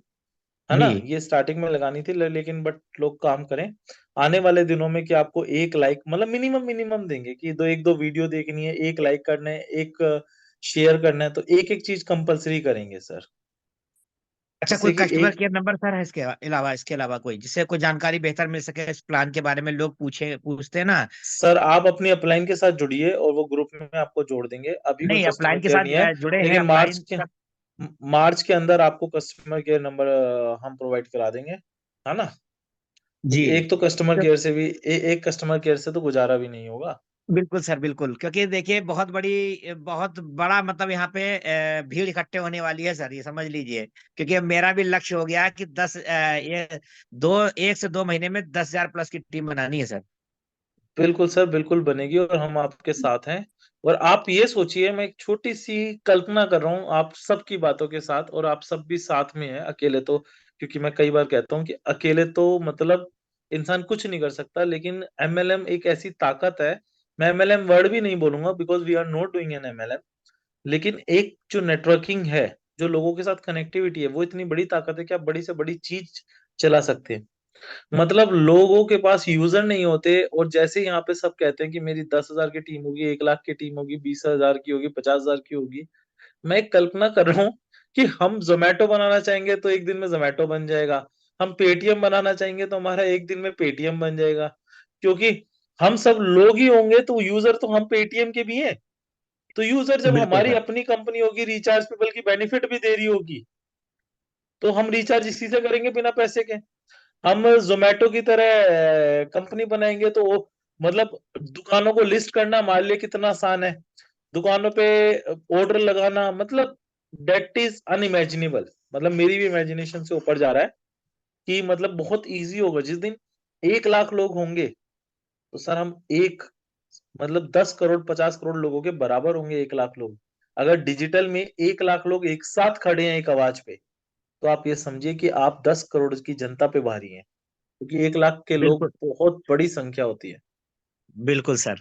है ना, जी ये स्टार्टिंग में लगानी थी लेकिन बट लोग काम करें आने वाले दिनों में कि आपको एक लाइक मतलब मिनिमम देंगे कि एक दो वीडियो देखनी है, एक लाइक करना है, एक शेयर करना है, तो एक एक चीज कंपलसरी करेंगे सर, अच्छा, जिससे कोई कि कस्टमर एक केयर नंबर सर है इसके अलावा कोई जिससे कोई जानकारी बेहतर मिल सके इस प्लान के बारे में? लोग पूछते हैं ना। सर आप अपनी अपलाइन के साथ जुड़िए और वो ग्रुप में आपको जोड़ देंगे। अभी कोई नहीं, कस्टमर अपलाइन के केयर साथ नहीं है, जुड़े हैं, लेकिन अपलाइन सब। मार्च के अंदर आपको कस्टमर केयर नंबर हम प्रोवाइड करा देंगे, है ना, जी। क्योंकि एक तो कस्टमर तो केयर से भी एक कस्टमर केयर से तो गुजारा भी नहीं होगा। बिल्कुल सर, बिल्कुल, क्योंकि देखिए बहुत बड़ा मतलब यहाँ पे भीड़ इकट्ठे होने वाली है सर, ये समझ लीजिए। क्योंकि अब मेरा भी लक्ष्य हो गया कि 1 से 2 महीने में 10,000 प्लस की टीम बनानी है सर। बिल्कुल सर, बिल्कुल बनेगी और हम आपके साथ हैं। और आप ये सोचिए, मैं एक छोटी सी कल्पना कर रहा हूँ आप सबकी बातों के साथ, और आप सब भी साथ में हैं, अकेले तो, क्योंकि मैं कई बार कहता हूँ कि अकेले तो मतलब इंसान कुछ नहीं कर सकता, लेकिन एमएलएम एक ऐसी ताकत है। मैं एमएलएम वर्ड भी नहीं बोलूंगा because we are not doing an MLM, लेकिन एक जो नेटवर्किंग है, जो लोगों के साथ कनेक्टिविटी है, वो इतनी बड़ी ताकत है कि आप बड़ी से बड़ी चीज चला सकते हैं। मतलब लोगों के पास यूजर नहीं होते, और जैसे यहाँ पे सब कहते हैं कि मेरी 10,000 की टीम होगी, 1 लाख की टीम होगी, 20,000 की होगी, 50,000 की होगी। मैं एक कल्पना कर रहा हूँ कि हम जोमेटो बनाना चाहेंगे तो एक दिन में जोमेटो बन जाएगा। हम पेटीएम बनाना चाहेंगे तो हमारा एक दिन में पेटीएम बन जाएगा, क्योंकि हम सब लोग ही होंगे, तो यूजर तो हम पेटीएम के भी हैं। तो यूजर जब बिल्कुल हमारी सर। अपनी कंपनी होगी, रिचार्ज पे बल्कि बेनिफिट भी दे रही होगी, तो हम रिचार्ज इसी से करेंगे बिना पैसे के। हम जोमेटो की तरह कंपनी बनाएंगे तो मतलब दुकानों को लिस्ट करना हमारे लिए कितना आसान है, दुकानों पे ऑर्डर लगाना, मतलब दैट इज अनइमेजिनेबल। मतलब मेरी भी इमेजिनेशन से ऊपर जा रहा है कि मतलब बहुत इजी होगा जिस दिन 1 लाख लोग होंगे, तो सर हम एक मतलब 10 करोड़ 50 करोड़ लोगों के बराबर होंगे 1 लाख लोग। अगर डिजिटल में 1 लाख लोग एक साथ खड़े हैं एक आवाज पे, तो आप ये समझिए कि आप 10 करोड़ की जनता पे भारी हैं, क्योंकि 1 लाख के लोग बिल्कुल बहुत बड़ी संख्या होती है। बिल्कुल सर।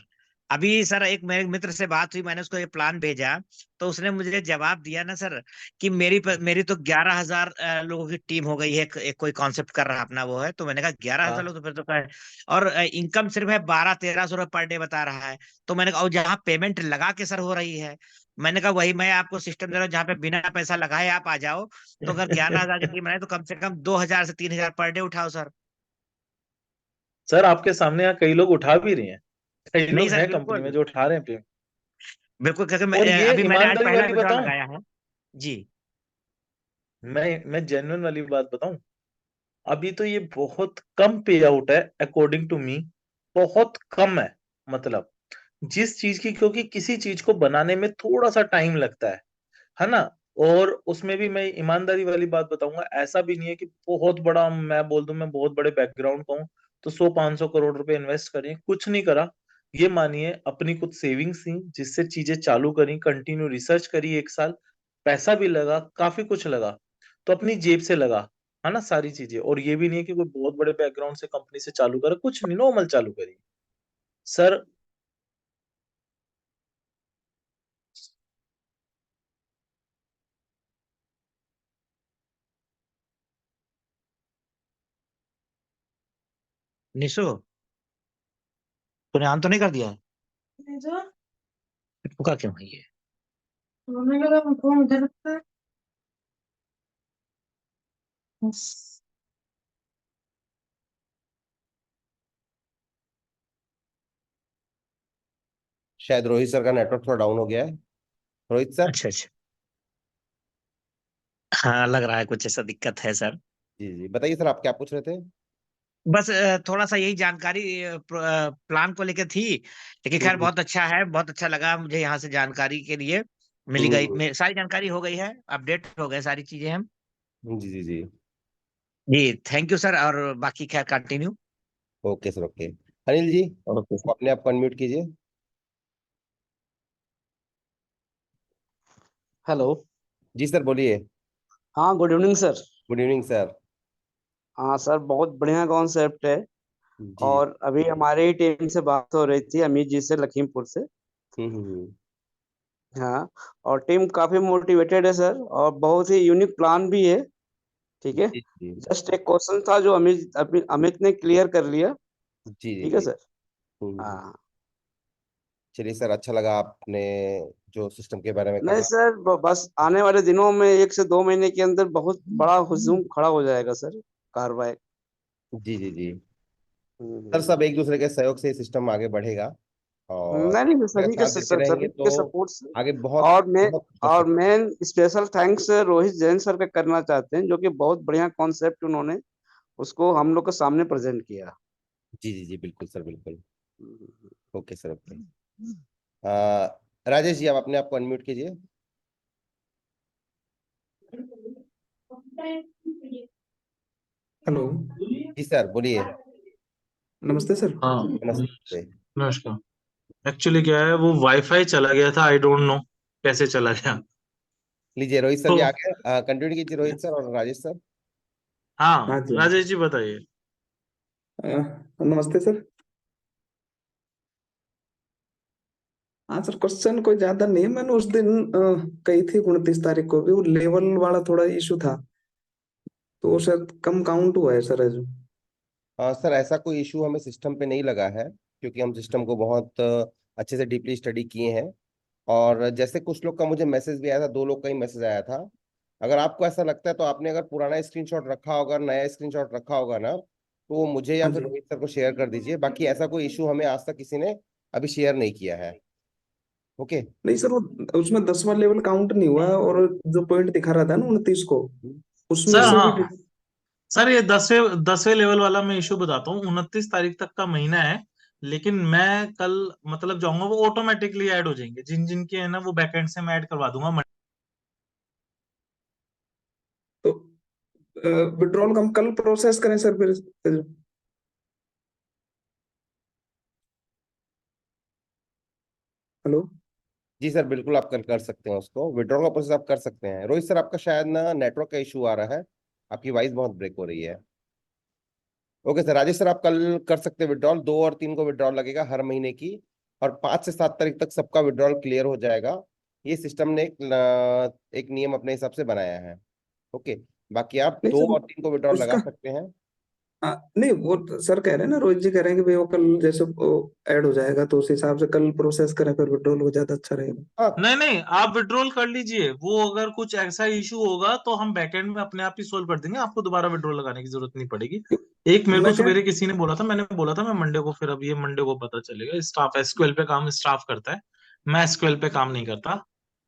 अभी सर एक मेरे मित्र से बात हुई, मैंने उसको ये प्लान भेजा, तो उसने मुझे जवाब दिया ना सर कि मेरी तो 11,000 लोगों की टीम हो गई है। एक कोई कॉन्सेप्ट कर रहा है अपना वो है, तो मैंने कहा 11,000 लोग हाँ तो फिर तो क्या है। और इनकम सिर्फ है 12-13 सौ रुपये पर डे बता रहा है। तो मैंने कहा, और जहाँ पेमेंट लगा के सर हो रही है, मैंने कहा वही मैं आपको सिस्टम दे रहा हूँ जहाँ पे बिना पैसा लगाए आप आ जाओ। तो अगर 11,000 की टीम बनाए तो कम से कम 2,000 से 3,000 पर डे उठाओ सर। सर आपके सामने यहाँ कई लोग उठा भी रहे हैं, कई नहीं लोग सर, हैं कंपनी में बिल्कुल जो उठा रहे हैं पे। बिल्कुल, क्योंकि और ये अभी मैंने आज ईमानदारी पहला वाली विड्रॉल बताऊं, लगाया है। जी मैं जेन्युइन वाली बात बताऊं, अभी तो ये बहुत कम पे आउट है अकॉर्डिंग टू मी, बहुत कम है। मतलब जिस चीज की, क्योंकि किसी चीज को बनाने में थोड़ा सा टाइम लगता है ना। और उसमें भी मैं ईमानदारी वाली बात बताऊंगा, ऐसा भी नहीं है कि बहुत बड़ा मैं बोल दूं, मैं बहुत बड़े बैकग्राउंड का हूं तो 100-500 करोड़ रुपए इन्वेस्ट करें, कुछ नहीं करा। ये मानिए अपनी कुछ सेविंग्स थी जिससे चीजें चालू करी, कंटिन्यू रिसर्च करी 1 साल, पैसा भी लगा, काफी कुछ लगा, तो अपनी जेब से लगा, है ना, सारी चीजें। और ये भी नहीं है कि कोई बहुत बड़े बैकग्राउंड से कंपनी से चालू करा, कुछ नहीं, नॉर्मल चालू करी सर। निशु, तूने ऑन तो नहीं कर दिया? रुका क्यों है ये? शायद रोहित सर का नेटवर्क थोड़ा डाउन हो गया है। रोहित सर। अच्छा अच्छा, हाँ लग रहा है कुछ ऐसा दिक्कत है सर। जी जी, बताइए सर, आप क्या पूछ रहे थे? बस थोड़ा सा यही जानकारी प्लान को लेकर थी, लेकिन खैर हम्म बहुत अच्छा है, बहुत अच्छा लगा मुझे यहाँ से जानकारी के लिए मिल गई। हम्म, सारी जानकारी हो गई है, अपडेट हो गए सारी चीजें हम। जी जी जी। जी थैंक यू सर, और बाकी खैर continue. Okay sir, okay. Anil ji, okay sir. अपने आप को अनम्यूट कीजिए। हेलो। जी सर, बोलिए। हाँ, good evening sir. Good evening sir. हाँ सर, बहुत बढ़िया कॉन्सेप्ट है। जी। और अभी हमारे ही टीम से बात हो रही थी अमित जी से, लखीमपुर से। हम्म। हाँ। और टीम काफी मोटिवेटेड है सर, और बहुत ही यूनिक प्लान भी है। ठीक है। जी जी जस्ट एक क्वेश्चन था जो अमित ने क्लियर कर लिया। जी ठीक है जी। सर। हम्म। हाँ चलिए सर, अच्छा लगा आपने जो सिस्टम के बारे में नहीं कहा। सर, बस आने वाले दिनों में 1 से 2 महीने के अंदर बहुत बड़ा हुजूम खड़ा हो जाएगा सर, कार्रवाई। जी जी जी। सर हम्म। सब एक दूसरे के सहयोग से सिस्टम आगे बढ़ेगा, और नहीं नहीं, अगर सभी के साथ देते रहेंगे सभी के तो सपोर्ट से। आगे बहुत और मैं बहुत बढ़ और सकते हैं। Main special thanks Rohit Jain sir का करना चाहते हैं, जो कि बहुत बढ़िया कॉन्सेप्ट उन्होंने उसको हम लोग के सामने प्रेजेंट किया। जी जी जी, बिल्कुल सर, बिल्कुल। हम्म। Okay sir, okay. Rajesh ji, आप अपने आप को अनम्यूट कीजिए। हेलो। जी सर, बोलिए। नमस्ते सर। हाँ, नमस्ते। नमस्कार। एक्चुअली क्या है, वो वाईफाई चला गया था, आई डोंट नो कैसे चला गया। लीजिए, रोहित सर तो भी आ गए, कंटिन्यू कीजिए रोहित सर और राजेश सर। हाँ हाँ, जी। राजेश जी बताइए। नमस्ते सर। हाँ सर, क्वेश्चन कोई ज्यादा नहीं है। मैंने उस दिन कही थी 29 तारीख को भी, वो लेवल वाला थोड़ा इशू था, तो वो शायद कम काउंट हुआ है सर आज। सर ऐसा कोई इशू हमें सिस्टम पे नहीं लगा है, क्योंकि हम सिस्टम को बहुत अच्छे से डीपली स्टडी किए हैं। और जैसे कुछ लोग का मुझे मैसेज भी आया था, 2 लोग का ही मैसेज आया था। अगर आपको ऐसा लगता है तो आपने अगर पुराना स्क्रीनशॉट रखा होगा, नया स्क्रीनशॉट रखा होगा ना, तो वो मुझे या हाँ फिर जी। रोहित सर को शेयर कर दीजिए। बाकी ऐसा कोई इशू हमें आज तक किसी ने अभी शेयर नहीं किया है। ओके। नहीं सर, वो उसमें 10वां लेवल काउंट नहीं हुआ है, और जो पॉइंट दिखा रहा था ना 29 को, उसमें सर से भी हाँ, सर ये 10वें लेवल वाला मैं इशू बताता हूँ। 29 तारीख तक का महीना है, लेकिन मैं कल मतलब जाऊंगा, वो ऑटोमेटिकली ऐड हो जाएंगे। जिन जिन के है ना, वो बैकएंड से मैं ऐड करवा दूंगा। तो विड्रॉल हम कल प्रोसेस करें सर फिर? हेलो। जी सर, बिल्कुल आप कल कर सकते हैं उसको, विड्रॉल का प्रोसेस आप कर सकते हैं। रोहित सर, आपका शायद ना नेटवर्क का इशू आ रहा है, आपकी वॉइस बहुत ब्रेक हो रही है। ओके सर, राजेश सर आप कल कर सकते हैं विड्रॉल। 2 और 3 को विड्रॉल लगेगा हर महीने की, और 5 से 7 तारीख तक सबका विड्रॉल क्लियर हो जाएगा। ये सिस्टम ने एक नियम अपने हिसाब से बनाया है। ओके। बाकी आप नहीं दो सर, और तीन को विड्रॉल लगा उसका सकते हैं। नहीं, वो तो सर कह रहे हैं ना, रोहित जी कह रहे हैं कि भाई वो कल जैसे ऐड हो जाएगा, तो उस हिसाब से कल प्रोसेस करें, फिर विड्रॉल हो ज्यादा अच्छा रहेगा। हाँ। नहीं नहीं, आप विड्रॉल कर लीजिए। वो अगर कुछ ऐसा इशू होगा तो हम बैकएंड में अपने आप ही सोल्व कर देंगे, आपको दोबारा विड्रॉल लगाने की जरूरत नहीं पड़ेगी। एक मेरे को मैं क्या सवेरे किसी ने बोला था, मैंने बोला था मैं मंडे को, फिर अब ये मंडे को पता चलेगा। स्टाफ एसक्यूएल पे काम स्टाफ करता है, मैं एसक्यूएल पे काम नहीं करता।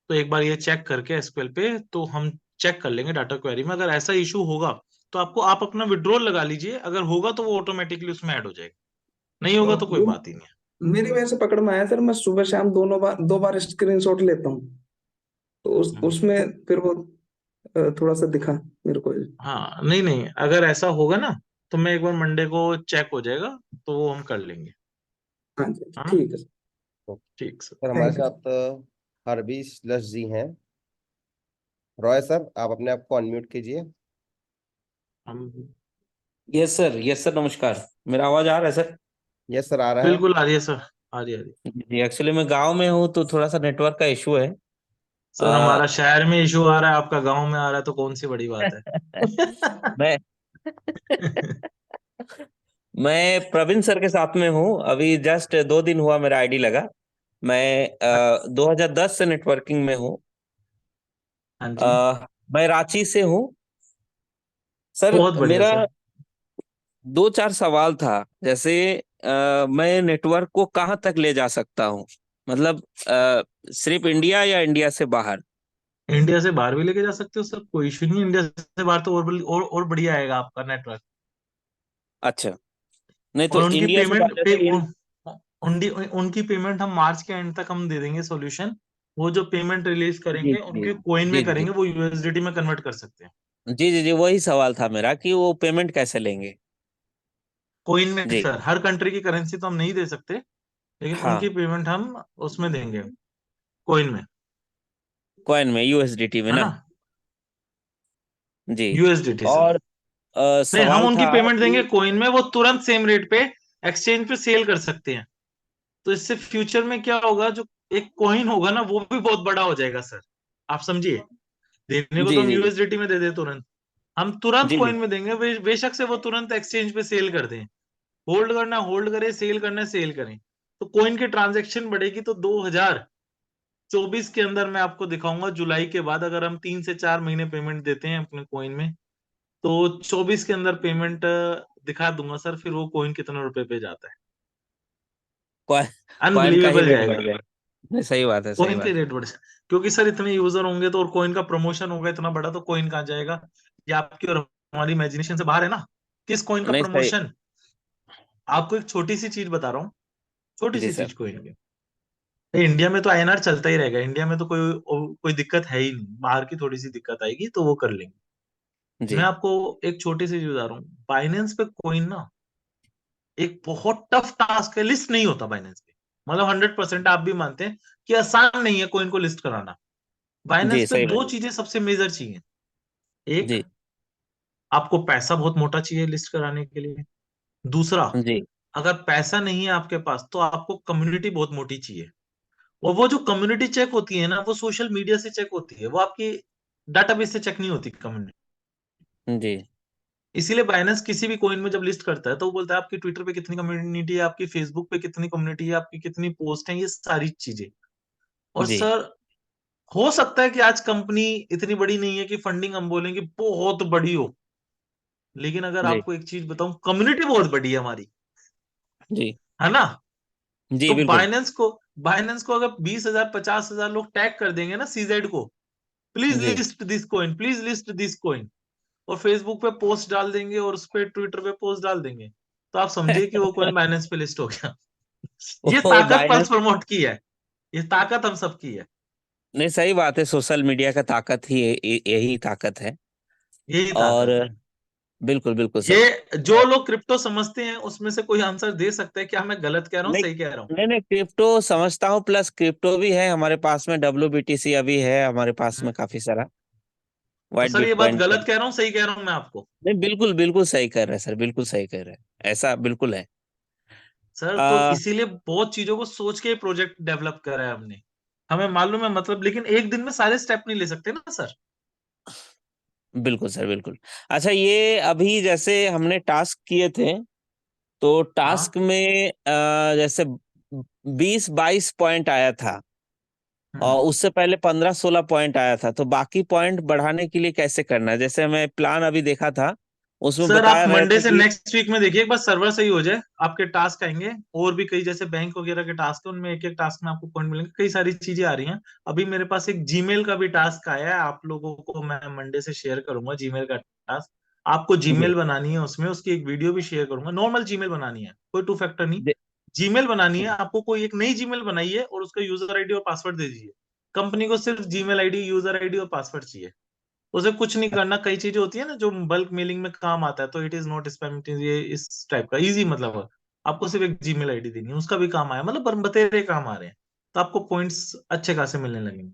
तो एक बार ये चेक करके एसक्यूएल पे तो हम चेक कर लेंगे डाटा क्वेरी में। अगर ऐसा इशू होगा तो आप अपना विड्रॉल लगा लीजिए। अगर होगा तो वो ऑटोमेटिकली उसमें ऐड हो जाएगा, नहीं होगा तो कोई वो बात ही नहीं है। मेरी वजह से पकड़ में आया सर, मैं सुबह शाम दोनों बार 2 बार स्क्रीनशॉट लेता हूँ, तो हम्म। उसमें फिर वो थोड़ा सा दिखा मेरे को। हाँ, नहीं नहीं, अगर ऐसा होगा ना तो मैं एक बार मंडे को चेक हो जाएगा, तो वो हम कर लेंगे। हाँ जी, हाँ, ठीक है सर। तो ठीक सर। सर हमारे थैंक यू। साथ हरबीश लस जी हैं। रॉय सर, आप अपने आप को अनम्यूट कीजिए। हम यस सर, नमस्कार। मेरा आवाज आ रहा है सर? यस सर, आ रहा है। बिल्कुल आ रही है सर, आ रही है, आ रही है। जी, एक्चुअली मैं गांव में हूँ, तो थोड़ा सा नेटवर्क का इशू है। सर आ, हमारा शहर में इशू आ रहा है, आपका गांव में आ रहा है, तो कौन सी बड़ी बात है। मैं मैं प्रवीण सर के साथ में हूँ। अभी जस्ट 2 दिन हुआ मेरा आईडी लगा। मैं 2010 से नेटवर्किंग में हूँ। हाँ जी, मैं रांची से हूँ सर। बहुत बढ़िया मेरा सर। 2-4 सवाल था। जैसे मैं नेटवर्क को कहाँ तक ले जा सकता हूँ? मतलब सिर्फ इंडिया या इंडिया से बाहर? इंडिया से बाहर भी लेके जा सकते हो सर, कोई इशू नहीं है। इंडिया से बाहर तो और बढ़िया आएगा आपका नेटवर्क। अच्छा। नहीं तो और उनकी इंडिया से पेमेंट बाहर जैसे उनकी पेमेंट हम मार्च के एंड तक हम दे देंगे सॉल्यूशन। वो जो पेमेंट रिलीज जी करेंगे जी उनके कॉइन में जी जी करेंगे, वो यूएसडीटी में कन्वर्ट कर सकते हैं। जी जी जी, वही सवाल था मेरा कि वो पेमेंट कैसे लेंगे। कॉइन में जी। सर, हर कंट्री की करेंसी तो हम नहीं दे सकते, लेकिन उनकी हाँ, पेमेंट हम उसमें देंगे, कॉइन में। कॉइन में, यूएसडीटी में है ना? ना, जी। USDT sir. और नहीं, हम सवाल उनकी था पेमेंट देंगे कि कॉइन में, वो तुरंत सेम रेट पे एक्सचेंज पे सेल कर सकते हैं। तो इससे फ्यूचर में क्या होगा, जो एक कॉइन होगा ना, वो भी बहुत बड़ा हो जाएगा सर। आप समझिए, देने को जी तो हम जी जी यूएसडीटी में दे दे तुरंत। हम तुरंत जी जी कॉइन में देंगे, बेशक से वो तुरंत एक्सचेंज पे सेल कर दें। होल्ड करना होल्ड करें, सेल करना सेल करें। तो कॉइन की ट्रांजेक्शन बढ़ेगी। तो 2024 के अंदर मैं आपको दिखाऊंगा, जुलाई के बाद अगर हम 3 से 4 महीने पेमेंट देते हैं अपने कॉइन में, तो 24 के अंदर पेमेंट दिखा दूंगा सर। फिर वो कॉइन कितने रुपए पे जाता है, कॉइन का ही अनबिलीवेबल रेट बढ़ जाएगा। गया। नहीं, सही बात है, सही कॉइन के बात है। रेट बढ़, क्योंकि सर इतने यूजर होंगे तो, और कॉइन का प्रमोशन होगा इतना बड़ा, तो कॉइन कहाँ जाएगा? ये आपकी और हमारी इमेजिनेशन से बाहर है ना। किस कॉइन का नहीं, सही। प्रमोशन? आपको एक छोटी सी चीज बता रहा हूँ, छोटी जी सी सर। चीज कॉइन की। इंडिया में तो आईएनआर चलता ही रहेगा, इंडिया में तो कोई दिक्कत है ही नहीं। बाहर की थोड़ी सी दिक्कत आएगी तो वो कर लेंगे। मैं जी आपको एक छोटी सी चीज बता रहा हूँ, बाइनेंस पे कॉइन ना एक बहुत टफ टास्क है, लिस्ट नहीं होता बाइनेंस पे। मतलब 100% आप भी मानते हैं कि आसान नहीं है कॉइन को लिस्ट कराना। जी, बाइनेंस पे सही बात। दो चीजें सबसे मेजर चाहिए। एक, जी आपको पैसा बहुत मोटा चाहिए लिस्ट कराने के लिए। दूसरा, जी अगर पैसा नहीं है आपके पास तो आपको कम्युनिटी बहुत मोटी चाहिए। और वो जो कम्युनिटी चेक होती है ना, वो सोशल मीडिया से चेक होती है, वो आपकी डाटाबेस से चेक नहीं होती कम्युनिटी। जी इसीलिए बाइनेंस किसी भी कॉइन में जब लिस्ट करता है तो वो बोलता है आपकी ट्विटर पे कितनी कम्युनिटी है, आपकी फेसबुक पे कितनी कम्युनिटी है, आपकी कितनी पोस्ट है, ये सारी चीजें। और जी सर, हो सकता है कि आज कंपनी इतनी बड़ी नहीं है कि फंडिंग हम बोलेंगे बहुत बड़ी हो, लेकिन अगर जी आपको एक चीज बताऊं, कम्युनिटी बहुत बड़ी है हमारी, जी है ना। जी तो बिल्कुल। बाइनेंस को अगर 20,000 50,000 लोग टैग कर देंगे ना सीजेड को, प्लीज जी list this coin, please list this coin, और फेसबुक पे पोस्ट डाल देंगे और उस पे ट्विटर पे पोस्ट डाल देंगे, तो आप समझिए कि वो कॉइन बाइनेंस पे लिस्ट हो गया। ये वो ताकत पल्स बाइनेंस। प्रमोट की है, ये ताकत हम सबकी है। नहीं, सही बात है, सोशल मीडिया का ताकत ही यही ताकत है। यही और ताकत है। बिल्कुल बिल्कुल सर। ये जो लोग क्रिप्टो समझते हैं उसमें से कोई आंसर दे सकता है क्या मैं गलत कह रहा हूँ, नहीं सही कह रहा हूँ? नहीं नहीं, क्रिप्टो समझता हूँ, प्लस क्रिप्टो भी है हमारे पास में, WBTC अभी है हमारे पास में काफी सारा, तो वाइट सर ये बात बिटकॉइन गलत पर। कह रहा हूँ, सही कह रहा हूँ मैं आपको? नहीं, बिल्कुल बिल्कुल सही कर रहे हैं सर, बिल्कुल सही कर रहे हैं, ऐसा बिल्कुल है। सर तो आ, इसीलिए बहुत चीजों को सोच के प्रोजेक्ट डेवलप करा है हमने। हमें मालूम है मतलब, लेकिन एक दिन में सारे स्टेप नहीं ले सकते ना सर। बिल्कुल सर, बिल्कुल। अच्छा, ये अभी जैसे हमने टास्क किए थे, तो हाँ। टास्क में जैसे 20-22 पॉइंट आया था, हम्म। और उससे पहले 15-16 पॉइंट आया था, तो बाकी पॉइंट बढ़ाने के लिए कैसे करना है? जैसे मैं प्लान अभी देखा था, उसमें सर आप बताया रहे मंडे थे से कि नेक्स्ट वीक में देखिए, एक बार सर्वर सही हो जाए, आपके टास्क आएंगे। और भी कई जैसे बैंक वगैरह के टास्क है, उनमें एक एक टास्क में आपको पॉइंट मिलेंगे, कई सारी चीजें आ रही हैं। अभी मेरे पास एक जीमेल का भी टास्क आया है, आप लोगों को मैं मंडे से शेयर करूंगा जीमेल का टास्क। आपको जी जीमेल बनानी है, उसमें उसकी एक वीडियो भी शेयर करूंगा। नॉर्मल जीमेल बनानी है, कोई 2 फैक्टर नहीं। जी जीमेल बनानी है आपको, कोई एक नई जीमेल बनाइए और उसका यूजर आईडी और पासवर्ड दे दीजिए। कंपनी को सिर्फ जीमेल आईडी, यूजर आईडी और पासवर्ड चाहिए, उसे कुछ नहीं करना। कई चीजें होती है ना जो बल्क मेलिंग में काम आता है, तो इट इज नॉट स्पैम, ये इस टाइप का इजी मतलब है। आपको सिर्फ एक जीमेल आईडी देनी है, उसका भी काम आया, मतलब बतेरे काम आ रहे हैं, तो आपको पॉइंट्स अच्छे खासे मिलने लगेंगे, है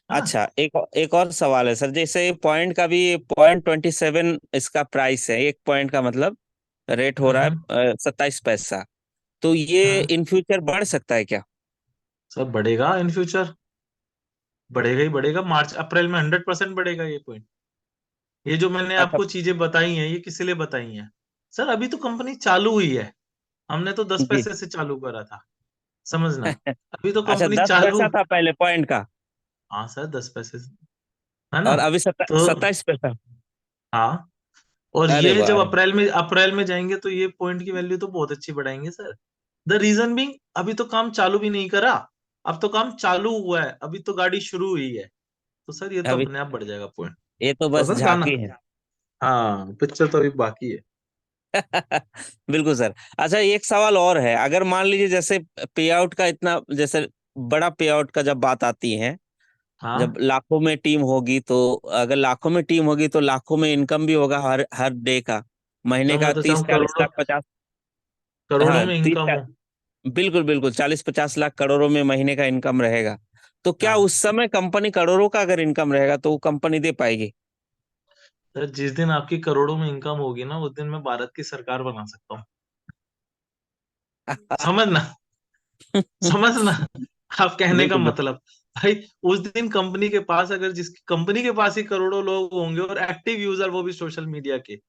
ना। अच्छा, एक और सवाल है सर, जैसे पॉइंट का भी 0.27 इसका प्राइस है, एक पॉइंट का मतलब रेट हो रहा हम्म। है 27 पैसा, तो ये हम्म। इन फ्यूचर बढ़ सकता है क्या? सब बढ़ेगा इन फ्यूचर, बढ़ेगा ही बढ़ेगा। मार्च अप्रैल में 100% बढ़ेगा ये पॉइंट। ये जो मैंने अच्छा। आपको चीजें बताई हैं, ये किस लिए बताई हैं? सर अभी तो कंपनी चालू हुई है, हमने तो दस जी। पैसे से चालू करा था, समझना। अभी तो अच्छा, कंपनी 10 पैसा चालू। था पहले पॉइंट का, हाँ सर, 10 पैसे है ना। और अभी तो 27 पैसा। हाँ, और अरे ये वाह, जब अरे अप्रैल में जाएंगे तो ये पॉइंट की वैल्यू तो बहुत अच्छी बढ़ाएंगे सर। द रीजन बीइंग, अभी तो काम चालू भी नहीं करा, अब तो काम चालू हुआ है, अभी तो गाड़ी शुरू हुई है। तो सर ये तो अभी अपने आप बढ़ जाएगा पॉइंट। ये तो तो बस सर गाना, झांकी है। हाँ पिक्चर तो अभी बाकी है। बिल्कुल सर। अच्छा, एक सवाल और है, अगर मान लीजिए जैसे पे आउट का इतना, जैसे बड़ा पे आउट का जब बात आती है, जब हाँ, लाखों में टीम होगी, तो अगर लाखों में टीम होगी तो लाखों में इनकम भी होगा, हर हर डे का, महीने तो का मतलब से 30 हम 40 करोड़ों, लाख 50। करोड़ों हाँ, में 30। इनकम हो। बिल्कुल बिल्कुल, 40-50 लाख करोड़ों में महीने का इनकम रहेगा, तो क्या हाँ उस समय कंपनी करोड़ों का अगर इनकम रहेगा तो वो कंपनी दे पाएगी? सर, जिस दिन आपकी करोड़ों में इनकम होगी ना, उस दिन मैं भारत की सरकार बना सकता हूँ, समझना, समझना। आप कहने का बिल्कुल मतलब, भाई उस दिन कंपनी के पास, अगर जिसकी कंपनी के पास ही करोड़ों लोग होंगे और एक्टिव यूजर वो भी सोशल मीडिया के,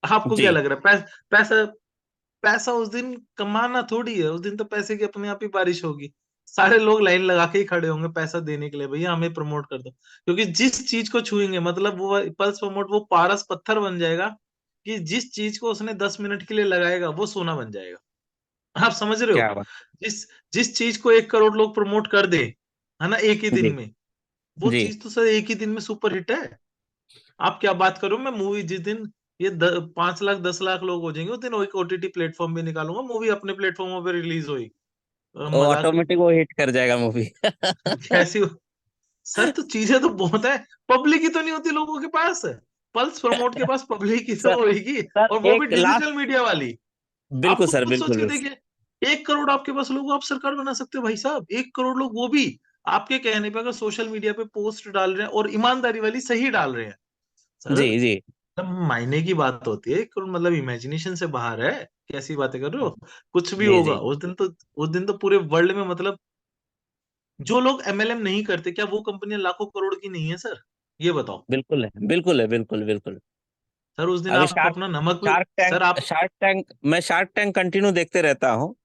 आपको क्या जी लग रहा है? पैसा पैसा उस दिन कमाना थोड़ी है, उस दिन तो पैसे की अपने आप ही बारिश होगी। सारे लोग लाइन लगा के ही खड़े होंगे पैसा देने के लिए, भैया हमें प्रमोट कर दो। क्योंकि जिस चीज को छुएंगे, मतलब वो पल्स प्रमोट वो पारस पत्थर बन जाएगा कि जिस चीज को उसने 10 मिनट के लिए लगाएगा वो सोना बन जाएगा। आप समझ रहे क्या हो? बात। जिस जिस चीज को 1 करोड़ लोग प्रमोट कर दे, है ना, एक ही दिन जी में, वो जी चीज तो सर एक ही दिन में सुपर हिट है। आप क्या बात करो, मैं मूवी जिस दिन ये 5 लाख 10 लाख लोग हो जाएंगे, उस दिन एक ओटीटी प्लेटफॉर्म भी निकालूंगा, मूवी अपने प्लेटफॉर्मों पे रिलीज हुई। वो मजाक ऑटोमेटिक वो हिट कर जाएगा मूवी। कैसी हो? सर तो चीजें तो बहुत है, पब्लिक ही तो नहीं होती लोगों के पास। पल्स प्रमोट के पास पब्लिक ही तो सर होगी, सर और वो भी एक लास्ट, डिजिटल मीडिया वाली। आप बिल्कुल सर, खुद सोच बिल्कुल के बिल्कुल। देखिए, 1 करोड़ आपके पास लोग, आप सरकार बना सकते हो भाई साहब। 1 करोड़ लोग, वो भी आपके कहने पे, अगर सोशल मीडिया पे पोस्ट डाल रहे हैं और ईमानदारी वाली सही डाल रहे हैं सर, जी जी तब मायने की बात होती है। 1 करोड़ मतलब इमेजिनेशन से बाहर है। कैसी बातें कर रहे हो? कुछ भी जी होगा जी उस दिन तो पूरे वर्ल्ड में, मतलब जो लोग एमएलएम नहीं करते, क्या वो कंपनियां लाखों करोड़ की नहीं है सर? ये बताओ। बिल्कुल है, बिल्कुल है, बिल्कुल बिल्कुल। सर उस दिन अभी आप शार्क अपना नमक भी, शार्क टैंक सर आप, शार्क टैंक मैं शार्क टैंक कंटिन्यू देखते रहता हूँ।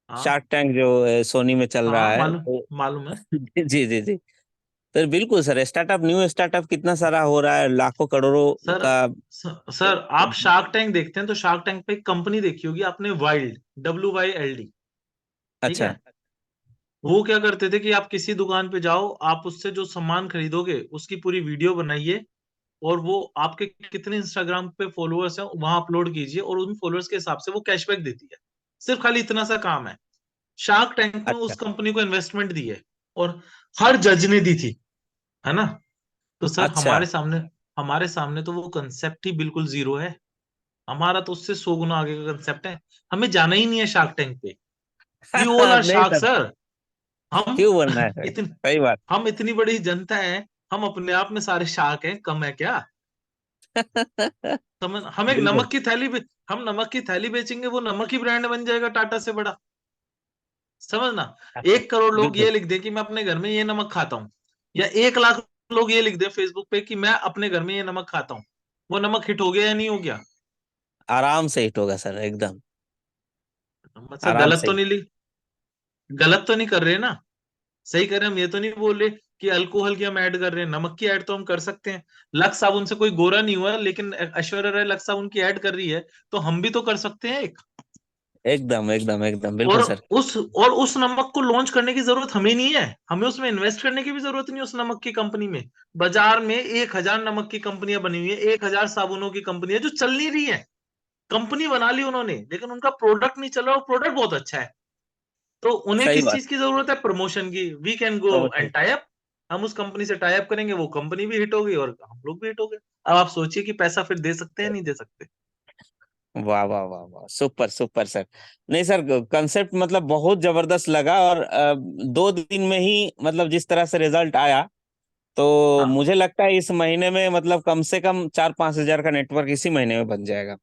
हाँ शार्क टैंक जो सोनी में चल रहा हाँ, है मालूम तो मालूम है। जी जी जी। तो बिल्कुल सर, स्टार्टअप, न्यू स्टार्टअप कितना सारा हो रहा है, लाखों करोड़ों सर का। सर आप शार्क टैंक देखते हैं तो शार्क टैंक पे एक कंपनी देखी होगी आपने, वाइल्ड, WYLD, ठीक है? अच्छा वो क्या करते थे कि आप किसी दुकान पे जाओ, आप उससे जो सामान खरीदोगे उसकी पूरी वीडियो बनाइए, और वो आपके कितने इंस्टाग्राम पे फॉलोअर्स हैं वहां अपलोड कीजिए, और उन फॉलोअर्स के हिसाब से वो कैशबैक देती है। सिर्फ खाली इतना सा काम है। शार्क टैंक में अच्छा उस कंपनी को इन्वेस्टमेंट दी है, और हर जज ने दी थी, है ना? तो सर अच्छा। हमारे सामने तो वो कंसेप्ट ही बिल्कुल जीरो है। हमारा तो उससे 100 गुना आगे का कंसेप्ट है। हमें जाना ही नहीं है शार्क टैंक पे। वी ऑल आर नहीं शार्क सर, सर। हम क्यों बनना है सर, इतन सही बात। हम इतनी बड़ी जनता है, हम अपने आप में सारे शार्क हैं, कम है क्या? हम एक बिल्कुल। नमक की थैली हम नमक की थैली बेचेंगे, वो नमक ही ब्रांड बन जाएगा टाटा से बड़ा। समझना। 1 करोड़ लोग बिल्कुल। ये लिख दें कि मैं अपने घर में ये नमक खाता हूँ, या 1 लाख लोग ये लिख दें फेसबुक पे कि मैं अपने घर में ये नमक खाता हूँ, वो नमक हिट हो गया या नहीं हो गया? आराम से हिट होगा सर, एकदम मतलब आराम से। गलत तो नहीं कर रहे ना? सही कर रहे हैं हम, ये तो नहीं बोल रहे कि अल्कोहल की हम ऐड कर रहे हैं। नमक की ऐड तो हम कर सकते हैं। लक्स साबुन से कोई गोरा नहीं हुआ, लेकिन ऐश्वर्या राय लक्स साबुन की ऐड कर रही है, तो हम भी तो कर सकते हैं एक। एकदम एकदम एकदम और बिल्कुल सर। उस नमक को लॉन्च करने की जरूरत हमें नहीं है, हमें उसमें इन्वेस्ट करने की भी जरूरत नहीं है उस नमक की कंपनी में। बाजार में 1,000 नमक की कंपनियां बनी हुई है, 1,000 साबुनों की कंपनियां जो चल नहीं रही है। कंपनी बना ली उन्होंने, लेकिन उनका प्रोडक्ट नहीं चल रहा, और प्रोडक्ट बहुत अच्छा है। तो उन्हें सही किस बात। चीज की जरूरत है? प्रमोशन की। We can go promotion. And tie up. हम उस कंपनी से टाई अप करेंगे, वो कंपनी भी हिट होगी और हम लोग भी हिट हो गए। अब आप सोचिए कि पैसा फिर दे सकते हैं नहीं दे सकते? वाह वाह वाह वाह, सुपर सुपर सर। नहीं सर, कंसेप्ट मतलब बहुत जबरदस्त लगा, और 2 दिन में ही मतलब जिस तरह से रिजल्ट आया, तो हाँ, मुझे लगता है इस महीने में मतलब कम से कम 4-5 हजार का नेटवर्क इसी महीने में बन जाएगा।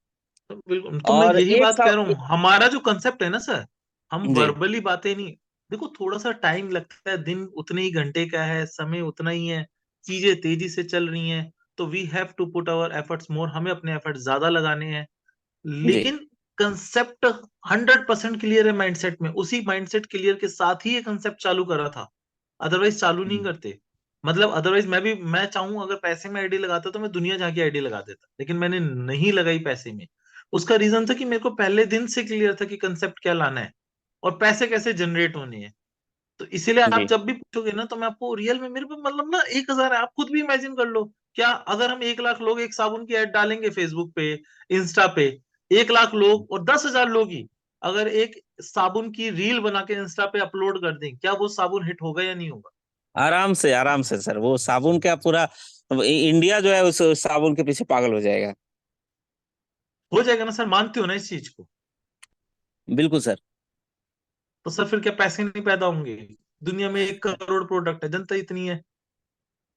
तो बिल्कुल, तो मैं और यही एक बात कह सब। रहा हूँ, हमारा जो कंसेप्ट है ना सर, हम जी वर्बली बातें नहीं, देखो थोड़ा सा टाइम लगता है, दिन उतने ही घंटे का है, समय उतना ही है, चीजें तेजी से चल रही हैं, तो we have to put our efforts more, हमें अपने एफर्ट्स ज्यादा लगाने हैं। जी लेकिन कंसेप्ट 100% क्लियर है माइंडसेट में, उसी माइंडसेट क्लियर के साथ ही ये कंसेप्ट चालू करा था, अदरवाइज चालू नहीं करते। मतलब अदरवाइज मैं चाहूं, अगर पैसे में आईडी लगाता तो मैं दुनिया झांकी आईडी लगा देता, लेकिन मैंने नहीं लगाई पैसे में। उसका रीजन था कि मेरे को पहले दिन से क्लियर था कि कंसेप्ट क्या लाना है और पैसे कैसे जनरेट होने हैं। तो इसीलिए आप जी जब भी पूछोगे ना, तो मैं आपको रियल में, मेरे पे मतलब ना 1,000 है, आप खुद भी इमेजिन कर लो। क्या अगर हम 1 लाख लोग एक साबुन की ऐड डालेंगे फेसबुक पे, इंस्टा पे, 1 लाख लोग और 10,000 लोग ही अगर एक साबुन की रील बना के इंस्टा पे अपलोड कर दें, क्या वो साबुन हिट होगा या नहीं होगा? आराम से सर, वो साबुन का पूरा इंडिया जो है उस साबुन के पीछे पागल हो जाएगा। हो जाएगा ना सर? मानते हो ना इस चीज को? बिल्कुल सर। तो सर फिर क्या पैसे नहीं पैदा होंगे? दुनिया में 1 करोड़ प्रोडक्ट है, जनता इतनी है,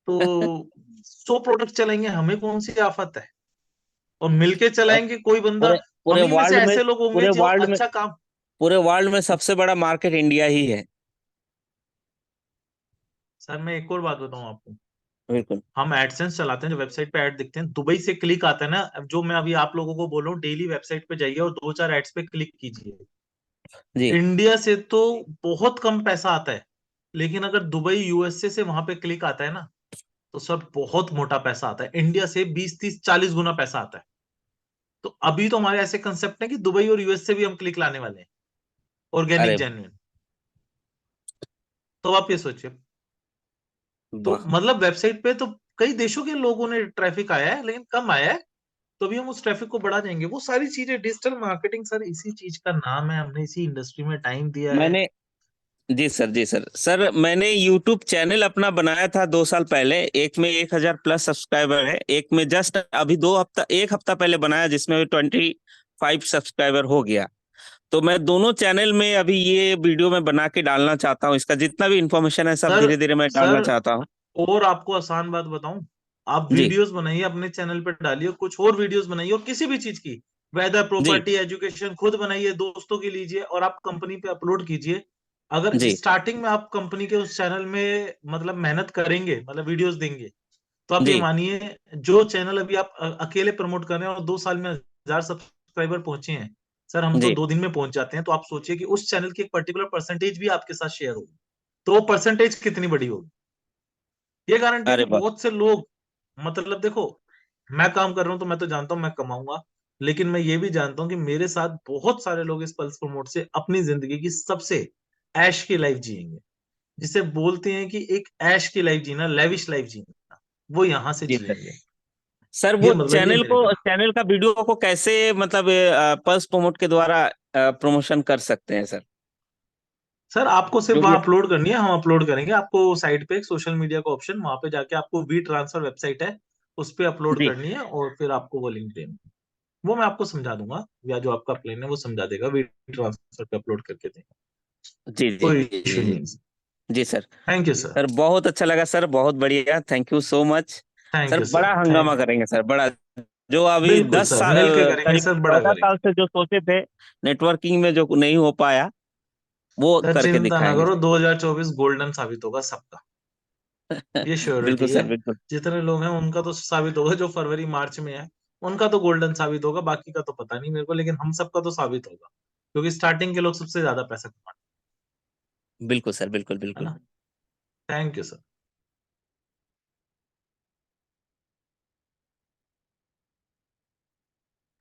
तो 100 प्रोडक्ट चलेंगे, हमें कौन सी आफत है? और मिलके और चलाएंगे कोई बंदा। पूरे पूरे हम ही में से वर्ल्ड में ऐसे लोग होंगे पूरे जो वर्ल्ड में अच्छा काम। पूरे वर्ल्ड में सबसे बड़ा मार्केट इंडिया ही है। सर मैं एक और बात बताऊं आपको, बिल्कुल हम एडसेंस चलाते हैं, जो वेबसाइट पे ऐड दिखते हैं, दुबई से क्लिक आता है ना, अब जो मैं अभी आप लोगों को बोल रहा हूँ, डेली वेबसाइट पे जाइए और 2-4 एड्स पे क्लिक कीजिए। जी। इंडिया से तो बहुत कम पैसा आता है, लेकिन अगर दुबई यूएसए से वहां पे क्लिक आता है ना, तो सर बहुत मोटा पैसा आता है, इंडिया से 20-30-40 गुना पैसा आता है। तो अभी तो हमारे ऐसे कंसेप्ट है कि दुबई और यूएस से भी हम क्लिक लाने वाले हैं, ऑर्गेनिक अरे जेन्युइन। तो आप ये सोचिए, तो वाह, मतलब वेबसाइट पे तो कई देशों के लोगों ने ट्रैफिक आया है, लेकिन कम आया है। तो भी हम उस ट्रैफिक को बढ़ा देंगे। वो सारी चीजें डिजिटल मार्केटिंग सर, इसी चीज का नाम है, हमने इसी इंडस्ट्री में टाइम दिया है। मैंने जी सर, जी सर। सर मैंने यूट्यूब चैनल अपना बनाया था 2 साल पहले, एक में 1,000+ सब्सक्राइबर है, एक में जस्ट अभी 2 हफ्ता 1 हफ्ता पहले बनाया जिसमें 25 सब्सक्राइबर हो गया। तो मैं दोनों चैनल में अभी ये वीडियो में बना के डालना चाहता हूँ, इसका जितना भी इंफॉर्मेशन है सब सर धीरे धीरे मैं डालना सर चाहता हूँ। और आपको आसान बात बताऊं, आप जी वीडियोस बनाइए अपने चैनल पे डालिए, कुछ और वीडियोस बनाइए, और किसी भी चीज की, वेदर, जी प्रॉपर्टी, एजुकेशन, खुद बनाइए, दोस्तों की लीजिए और आप कंपनी पे अपलोड कीजिए। अगर जी स्टार्टिंग में आप कंपनी के उस चैनल में मतलब मेहनत करेंगे, मतलब वीडियोस देंगे, तो आप ये जी मानिए, जो चैनल अभी आप अकेले प्रमोट कर रहे हैं और 2 साल में 1000 सब्सक्राइबर पहुंचे हैं, सर हम तो जी। 2 दिन में पहुंच जाते हैं। तो आप सोचिए कि उस चैनल की एक पर्टिकुलर परसेंटेज भी आपके साथ शेयर होगी, तो वो परसेंटेज कितनी बड़ी होगी। ये गारंटी है अरे कि वाह, बहुत से लोग, मतलब देखो, मैं काम कर रहा हूं तो मैं तो जानता हूं मैं कमाऊंगा, लेकिन मैं ये भी जानता हूं कि मेरे साथ बहुत सारे लोग इस पल्स प्रमोट से अपनी जिंदगी की सबसे ऐश की लाइफ जिएंगे, जिसे बोलते हैं कि एक ऐश की लाइफ जीना, लेविश लाइफ जीना, वो यहां से जी सर। जिएंगे। सर वो ये मतलब ये मेरे का, चैनल का वीडियो को कैसे मतलब पल्स प्रमोट के द्वारा प्रमोशन कर सकते हैं सर? सर आपको सिर्फ जो भी वहां अपलोड करनी है, हम अपलोड करेंगे। आपको साइट पे एक सोशल मीडिया का ऑप्शन, वहां पे जाके आपको वी ट्रांसफर वेबसाइट है, उस पे अपलोड जी करनी है, और फिर आपको वो लिंक देनी है। वो मैं आपको समझा दूंगा, या जो आपका प्लान है वो समझा देगा, वी ट्रांसफर पे अपलोड करके देंगे, जी जी कोई जी इशू जी नहीं जी है। जी sir. Thank you sir. Sir बहुत अच्छा लगा सर, बहुत बढ़िया, thank you so much. Thank sir you बड़ा सर। हंगामा थैंक करेंगे सर, बड़ा। जो अभी बिल्कुल सर, मिल के करेंगे करीब सर, बड़ा 14 साल करेंगे। से जो सोचे थे नेटवर्किंग में, जो नहीं हो पाया वो सर करके चिंता ना दिखाएंगे करो, सर। 2024 गोल्डन साबित होगा सबका, ये बिल्कुल श्योरिटी है। सर, बिल्कुल। जितने लोग हैं उनका तो साबित होगा, जो फरवरी मार्च में है उनका तो गोल्डन साबित होगा, बाकी का तो पता नहीं मेरे को, लेकिन हम सबका तो साबित होगा, क्योंकि स्टार्टिंग के लोग सबसे ज्यादा पैसा कमाते बिल्कुल सर, बिल्कुल हैं, है बिल्कुल। ना। Thank you sir.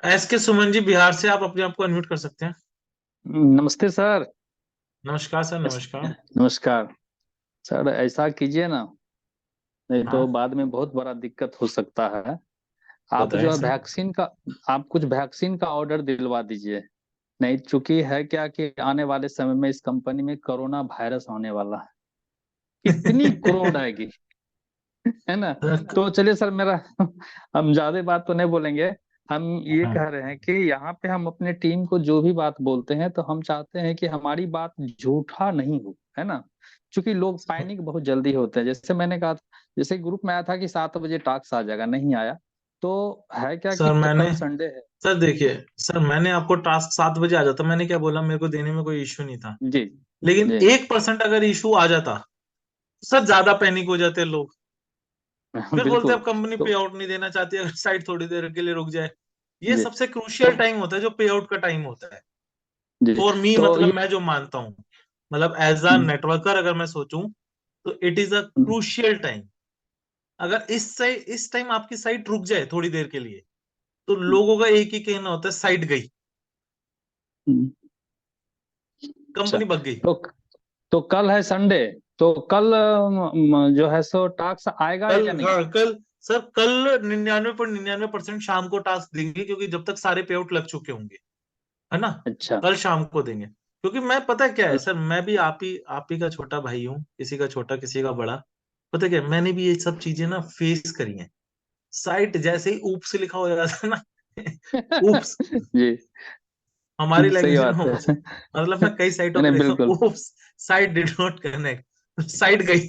एस के सुमन जी बिहार से, आप अपने आप को अनम्यूट कर सकते हैं। नमस्ते सर। नमस्कार सर, नमस्कार। नमस्कार सर, ऐसा कीजिए ना, नहीं तो हाँ बाद में बहुत बड़ा दिक्कत हो सकता है। आप बताएं जो है सर। वैक्सीन का, आप कुछ वैक्सीन का ऑर्डर दिलवा दीजिए। नहीं, चूंकि है क्या कि आने वाले समय में इस कंपनी में कोरोना वायरस आने वाला है, कितनी करोड़ आएगी, है ना। तो चलिए सर, मेरा हम ज्यादा बात तो नहीं बोलेंगे। हम ये हाँ, कह रहे हैं कि यहाँ पे हम अपने टीम को जो भी बात बोलते हैं, तो हम चाहते हैं कि हमारी बात झूठा नहीं हो, है ना। क्योंकि लोग पैनिक बहुत जल्दी होते हैं, जैसे मैंने कहा था, जैसे ग्रुप में आया था कि 7 बजे टास्क आ जाएगा, नहीं आया। तो है क्या कि सर मैंने कल संडे है। सर देखिए, सर मैंने आपको टास्क 7 बजे आ जाता, मैंने क्या बोला, मेरे को देने में कोई इश्यू नहीं था, जी लेकिन जी। 1% अगर इशू आ जाता, सर ज्यादा पैनिक हो जाते लोग, फिर बोलते बिल्कुल। अब कंपनी तो पे आउट नहीं देना चाहती अगर साइट थोड़ी देर के लिए रुक जाए। ये जी सबसे तो क्रूशियल टाइम होता है, जो पे आउट का टाइम होता है जी फॉर मी, तो मतलब ये मैं जो मानता हूँ, मतलब एज अ हम्म, नेटवर्कर अगर मैं सोचूं, तो it is a hmm, crucial time. अगर इस टाइम आपकी साइट रुक जाए थोड़ी देर के लिए, तो लोगों का एक ही कहना होता है, साइट गई, हम्म। अच्छा, कंपनी भग गई। तो कल है संडे, तो कल जो है सो टास्क आएगा कल, या नहीं। हाँ कल, सर कल 99.99% शाम को टास्क देंगे, क्योंकि जब तक सारे पे आउट लग चुके होंगे, है ना। अच्छा। कल शाम को देंगे, क्योंकि मैं, पता है क्या है कल सर, मैं भी आप ही का छोटा भाई हूँ, किसी का छोटा किसी का बड़ा। पता है क्या, मैंने भी ये सब चीजें ना फेस करी हैं। साइट जैसे ही ऊप से लिखा हो जाता है ना, ऊप्स, जी, हमारी सही लैंग्वेज में बात ऊप्स, है। मतलब मैं कई साइटों नहीं पे नहीं, देखा बिल्कुल। हूँ, oops, site did not connect, site गई।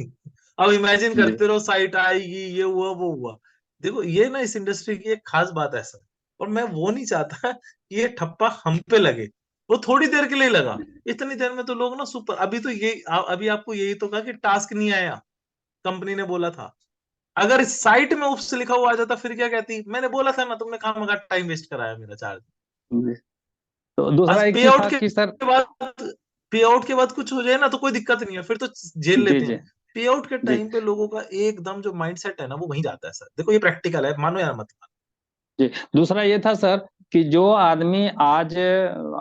अब इमेजिन जी करते रहो, साइट आएगी, ये हुआ वो हुआ। देखो ये ना इस इंडस्ट्री की एक खास बात है सर, और मैं वो नहीं चाहता कि ये ठप्पा हम पे लगे। वो थोड़ी देर के लिए लगा, इतनी देर में तो लोग ना सुपर, अभी तो ये अभी आपको यही तो कहा कि टास्क नहीं आया, कंपनी ने बोला था। अगर इस साइट में उप्स लिखा हुआ आ जाता फिर क्या कहती, मैंने बोला था ना, तुमने खामखा टाइम वेस्ट कराया मेरा 4 दिन। जी। तो दूसरा एक पे ही आउट था के कि सर, बाद, पे आउट के बाद कुछ हो जाए ना तो कोई दिक्कत नहीं है, फिर तो झेल जी लेते जी हैं। पे आउट के जी टाइम पे लोगों का एकदम जो माइंडसेट है ना वो वहीं जाता है सर। देखो ये प्रैक्टिकल है, मानो या मत मानो। जी। दूसरा ये था सर कि जो आदमी आज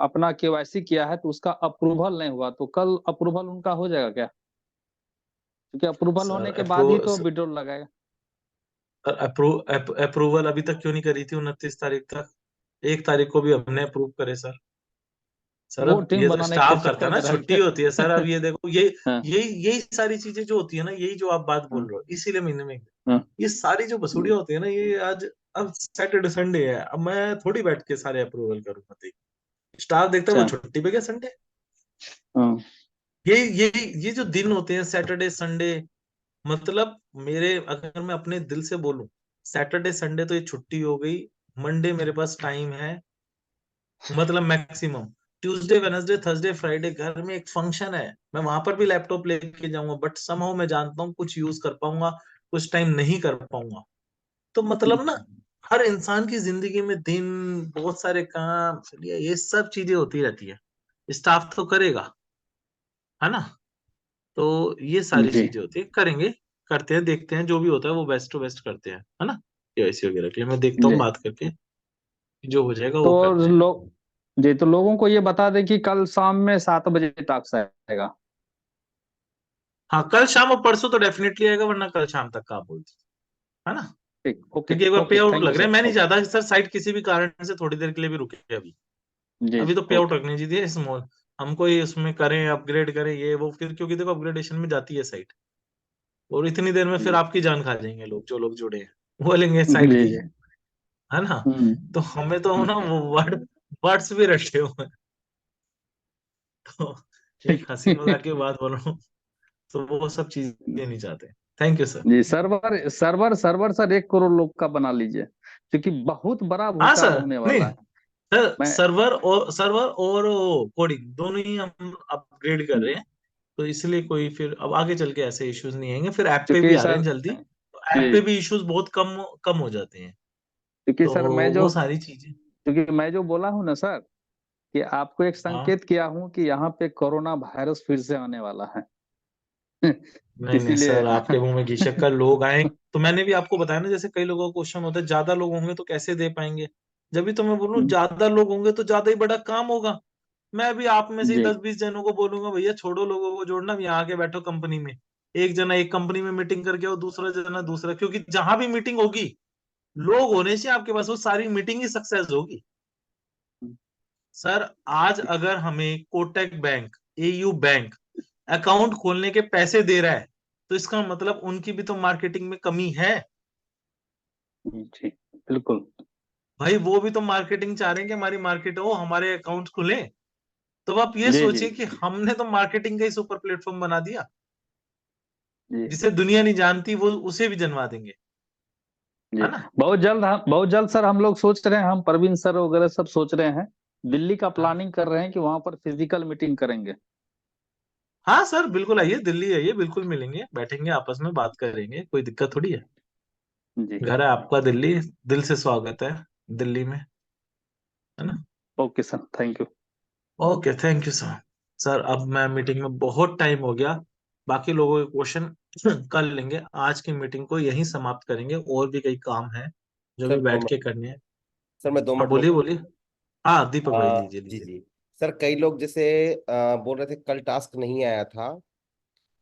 अपना केवाईसी किया है तो उसका अप्रूवल नहीं हुआ, तो कल अप्रूवल उनका हो जाएगा क्या? क्योंकि अप्रूवल होने के बाद ही तो विड्रॉल लगाएगा। अप्रूवल अभी तक क्यों नहीं करी थी 29 तारीख तक? 1 तारीख को भी हमने अप्रूव करे सर। सर वो अब टीम ये तो बनाने के स्टाफ करता है चक्कर ना, में रह छुट्टी गए। होती है सर। अब ये देखो ये हाँ यही सारी चीजें जो होती है ना, यही जो आप बात बोल हाँ रहे हो, इसीलिए महीने में हाँ ये सारी जो बसूड़ियां होती है ना, ये आज, अब सैटरडे संडे है, अब मैं थोड़ी बैठ के सारे अप्रूवल करूंगा। देख, स्टाफ देखता है वो अच्छा छुट्टी पे गया संडे। हाँ ये जो दिन होते हैं सैटरडे संडे, मतलब मेरे, अगर मैं अपने दिल से बोलूं, सैटरडे संडे तो ये छुट्टी हो गई। मंडे मेरे पास टाइम है, मतलब maximum. Tuesday Wednesday Thursday Friday घर में एक फंक्शन है, मैं वहां पर भी लैपटॉप लेके जाऊंगा, बट समहाउ मैं जानता हूँ कुछ यूज कर पाऊंगा, कुछ टाइम नहीं कर पाऊंगा। तो मतलब ना, हर इंसान की जिंदगी में दिन, बहुत सारे काम, चलिए ये सब चीजें होती रहती है। स्टाफ तो करेगा, है ना? तो ये सारी जी। चीजें होती है, करेंगे, करते हैं, देखते हैं जो भी होता है वो बेस्ट टू बेस्ट करते हैं, है ना? केवाईसी वगैरह के लिए मैं देखता हूँ जी बात करके, जो हो जाएगा तो वो करते हैं। लोग जी, तो लोगों को ये बता दें कि कल शाम में 7 बजे टास्क आएगा। हाँ, कल शाम और परसों तो डेफिनेटली आएगा, वरना कल शाम तक का आप बोल दीजिए, है ना? ठीक, ओके क्योंकि एक बार पे ओके, आउट थैंक यू लग रहा है, सर, मैं नहीं ओके। चाहता कि सर साइट किसी भी कारण से थोड़ी देर के लिए भी रुके। अभी जी अभी जी तो पे आउट ओके। रखने दीजिए स्मॉल, हमको ये उसमें करें, अपग्रेड करें ये वो, फिर क्योंकि देखो अपग्रेडेशन में जाती है साइट, और इतनी देर में फिर आपकी जान खा जाएंगे लोग, जो लोग जुड़े हैं वो लेंगे साइट जी की, जी है ना? हम्म तो हमें तो हम्म, ना वो वर्ड्स भी रखे हुए हैं। तो ठीक। एक हंसी मजाक की बात बोल रहा हूँ, तो वो सब चीजें नहीं चाहते। Thank you sir. जी, server server server sir 1 crore लोग का बना लीजिए, क्योंकि बहुत बड़ा हाँ भूचाल सर, होने नहीं वाला है। सर, मैं सर्वर और कोडिंग दोनों ही हम अपग्रेड कर रहे हैं, तो इसलिए कोई फिर अब आगे चल के ऐसे इश्यूज नहीं आएंगे, फिर ऐप पे भी क्योंकि आ रहे सर हैं जल्दी, तो ऐप पे जी, भी इश्यूज बहुत कम कम हो जाते हैं। क्योंकि तो सर मैं जो वो सारी चीजें, क्योंकि मैं जो बोला हूँ ना सर, कि आपको एक हाँ, संकेत किया हूँ कि यहाँ पे कोरोना वायरस फिर से आने वाला है। नहीं नहीं इसीलिए सर, आपके मुंह में घी शक्कर, लोग आए तो मैंने भी आपको बताया ना, जैसे कई लोगों को क्वेश्चन होता है ज्यादा लोग होंगे तो कैसे दे पाएंगे, जब भी तो मैं बोलूं ज्यादा लोग होंगे तो ज्यादा ही बड़ा काम होगा। मैं भी आप में से ही जी 10-20 जनों को बोलूंगा, भैया छोड़ो लोगों को जोड़ना, यहाँ आके बैठो कंपनी में, एक जना एक कंपनी में मीटिंग करके आओ, दूसरा जना दूसरा, क्योंकि जहां भी मीटिंग होगी, लोग होने से आपके पास वो सारी मीटिंग ही सक्सेस होगी। सर आज अगर हमें Kotak bank, AU bank account खोलने के पैसे दे रहा है, तो इसका मतलब उनकी भी तो मार्केटिंग में कमी है। जी बिल्कुल। भाई वो भी तो मार्केटिंग चाह रहे हैं कि हमारी मार्केट हो, हमारे अकाउंट खुले। तो आप ये जी जी सोचिए कि हमने तो मार्केटिंग का ही सुपर प्लेटफॉर्म बना दिया, जी जिसे दुनिया नहीं जानती वो उसे भी जनवा देंगे, जी है ना? बहुत जल्द सर हम लोग सोच रहे हैं, हम प्रवीण सर वगैरह सब सोच रहे हैं, दिल्ली का हाँ प्लानिंग कर रहे हैं कि वहां पर फिजिकल मीटिंग करेंगे। हाँ सर, बिल्कुल आइए, दिल्ली आइए, बिल्कुल मिलेंगे, बैठेंगे, आपस में बात करेंगे, कोई दिक्कत थोड़ी है। जी घर है आपका दिल्ली, दिल से स्वागत है दिल्ली में, है ना? Okay sir, thank you. Okay, thank you sir. Sir अब मैं मीटिंग में, बहुत टाइम हो गया, बाकी लोगों के क्वेश्चन कर लेंगे, आज की मीटिंग को यहीं समाप्त करेंगे, और भी कई काम है जो भी सर 2 मिनट, बैठ के करने हैं। सर मैं 2 मिनट हाँ बोल बोलिए बोलिए। हाँ दीपक भाई, लीजिए जी लीजिए। जी। सर कई लोग जैसे बोल रहे थे कल टास्क नहीं आया था,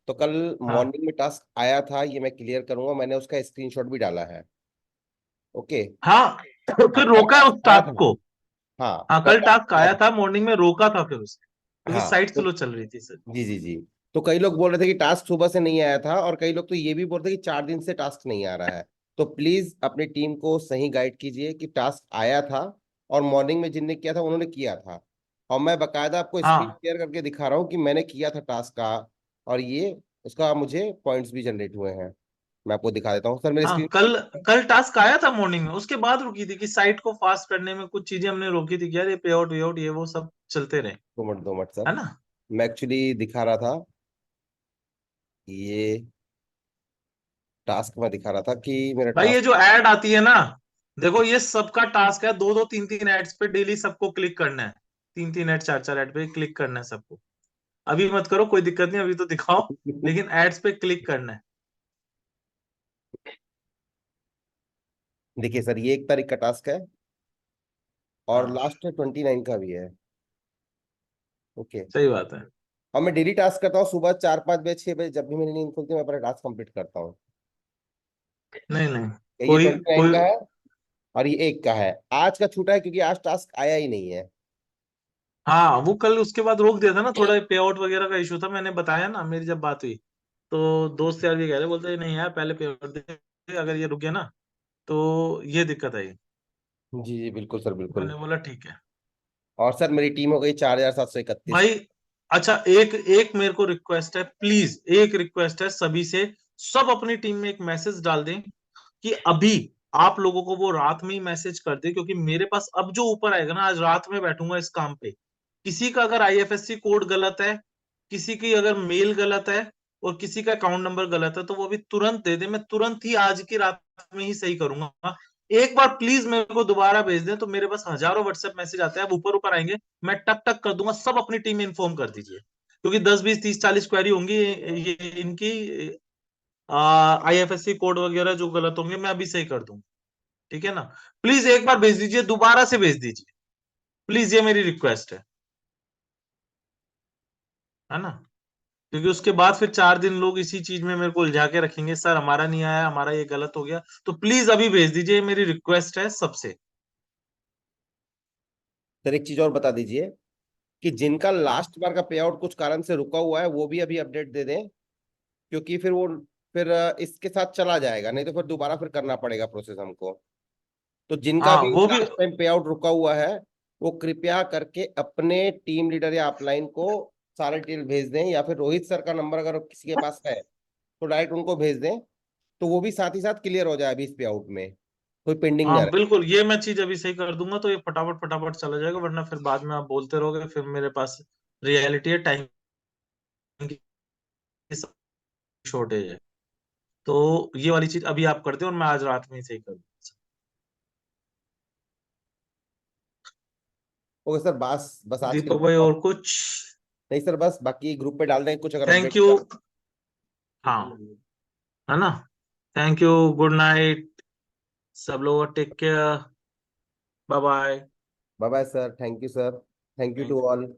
तो कल हाँ मॉर्निंग में टास्क आया था, ये मैं क्लियर करूंगा, मैंने उसका स्क्रीनशॉट भी डाला है। ओके। हाँ, तो हाँ फिर कल रोका टास्क उस आया टास्क था। को। हाँ हाँ, कल कल टास्क टास्क आया आया था। था, मॉर्निंग में रोका था फिर उसे, क्योंकि हाँ साइट तो स्लो चल रही थी सर। जी जी जी। तो कई लोग बोल रहे थे कि टास्क सुबह से नहीं आया था, और कई लोग तो ये भी बोल रहे थे कि 4 दिन से टास्क नहीं आ रहा है। तो प्लीज अपनी टीम को सही गाइड कीजिए कि टास्क आया था, और मॉर्निंग में जिनने किया था उन्होंने किया था, और मैं बकायदा आपको स्क्रीन हाँ शेयर करके दिखा रहा हूँ कि मैंने किया था टास्क का, और ये उसका मुझे पॉइंट्स भी जनरेट हुए हैं। मैं आपको दिखा देता हूँ सर, मेरे हाँ, स्क्रीन। कल कल टास्क आया था मॉर्निंग में, उसके बाद रुकी थी कि साइट को फास्ट करने में कुछ चीजें हमने रोकी थी कि यार ये पे आउट वे आउट ये वो सब चलते रहे, 2 मिनट 2 मिनट सर, है ना? मैं एक्चुअली दिखा रहा था ये टास्क में दिखा रहा था कि मेरा भाई ये टास्क। जो ऐड आती है ना, देखो ये सबका टास्क है, 2-2 3-3 एड्स पे डेली सबको क्लिक करना है, 3-3 एड 4-4 एड पे क्लिक करना है सबको। अभी मत करो, कोई दिक्कत नहीं, अभी तो दिखाओ, लेकिन एड्स पे क्लिक करना है। देखिए सर, ये 1 तारीख का टास्क है और हाँ लास्ट 29 का भी है। ओके। सही बात है। और मैं डेली टास्क करता हूँ, सुबह 4-5 बजे 6 बजे, जब भी मेरी नींद खुलती है मैं अपना टास्क कंप्लीट करता हूँ। नहीं नहीं, ये कोई 29 कोई का है और ये 1 का है। आज का छूटा है क्योंकि आज टास्क आया ही नहीं है। हाँ वो कल उसके बाद रोक दिया था ना, थोड़ा पे आउट वगैरह का इशू था, मैंने बताया ना, मेरी जब बात हुई तो दोस्त यार भी कह रहे, बोलते नहीं यार पहले पे आउट दे, अगर ये रुक गया ना तो ये दिक्कत आई। जी जी बिल्कुल सर, बिल्कुल। मैंने बोला ठीक है और सर मेरी टीम हो गई 4731। भाई। अच्छा एक एक मेरे को रिक्वेस्ट है, प्लीज एक रिक्वेस्ट है सभी से, सब अपनी टीम में एक मैसेज डाल दें कि अभी आप लोगों को वो रात में ही मैसेज कर दे, क्योंकि मेरे पास अब जो ऊपर आएगा ना, आज रात में बैठूंगा इस काम पे। किसी का अगर आईएफएससी कोड गलत है, किसी की अगर मेल गलत है और किसी का अकाउंट नंबर गलत है, तो वो अभी तुरंत दे दे, मैं तुरंत ही आज की रात में ही सही करूंगा। एक बार प्लीज मेरे को दोबारा भेज दें, तो मेरे पास हजारों व्हाट्सएप मैसेज आते हैं, अब ऊपर ऊपर आएंगे, मैं टक टक कर दूंगा। सब अपनी टीम में इन्फॉर्म कर दीजिए, क्योंकि 10 20 30 40 क्वेरी होंगी ये इनकी, आईएफएससी कोड वगैरह जो गलत होंगे मैं अभी सही कर दूंगा। ठीक है ना, प्लीज एक बार भेज दीजिए, दोबारा से भेज दीजिए प्लीज, ये मेरी रिक्वेस्ट है ना, क्योंकि उसके बाद फिर 4 दिन लोग इसी चीज में मेरे को उलझा के रखेंगे, सर हमारा नहीं आया, हमारा ये गलत हो गया, तो प्लीज अभी भेज दीजिए, ये मेरी रिक्वेस्ट है सबसे। सर एक चीज और बता दीजिए कि जिनका हाँ लास्ट बार का पे आउट कुछ कारण से रुका हुआ है वो भी अभी अपडेट दे दें, क्योंकि फिर वो फिर इसके साथ चला जाएगा, नहीं तो फिर दोबारा फिर करना पड़ेगा प्रोसेस हमको। तो जिनका हाँ भी वो भी। लास्ट टाइम पे आउट रुका हुआ है वो कृपया करके अपने टीम लीडर या अपलाइन को सारे डिटेल भेज दें, या फिर रोहित सर का नंबर अगर किसी के पास है तो डायरेक्ट उनको भेज दें, तो वो भी साथ ही साथ क्लियर हो जाए अभी इस पे आउट में, कोई पेंडिंग ना हाँ रहे। बिल्कुल, ये मैं चीज अभी सही कर दूंगा तो ये फटाफट फटाफट चला जाएगा, वरना फिर बाद में आप बोलते रहोगे, फिर मेरे पास रियलिटी है, टाइम की शॉर्टेज है। तो ये वाली चीज अभी आप करते हो और मैं आज रात में ही सही कर दूंगा। ओके सर, बस बस आज के लिए दीपक भाई और कुछ? नहीं सर, बस बाकी ग्रुप पे डाल दें कुछ अगर थैंक अपडेट यू। हुआ। हाँ है ना, थैंक यू, गुड नाइट सब लोग, take care, bye bye. Bye bye sir, thank you sir, thank you to all.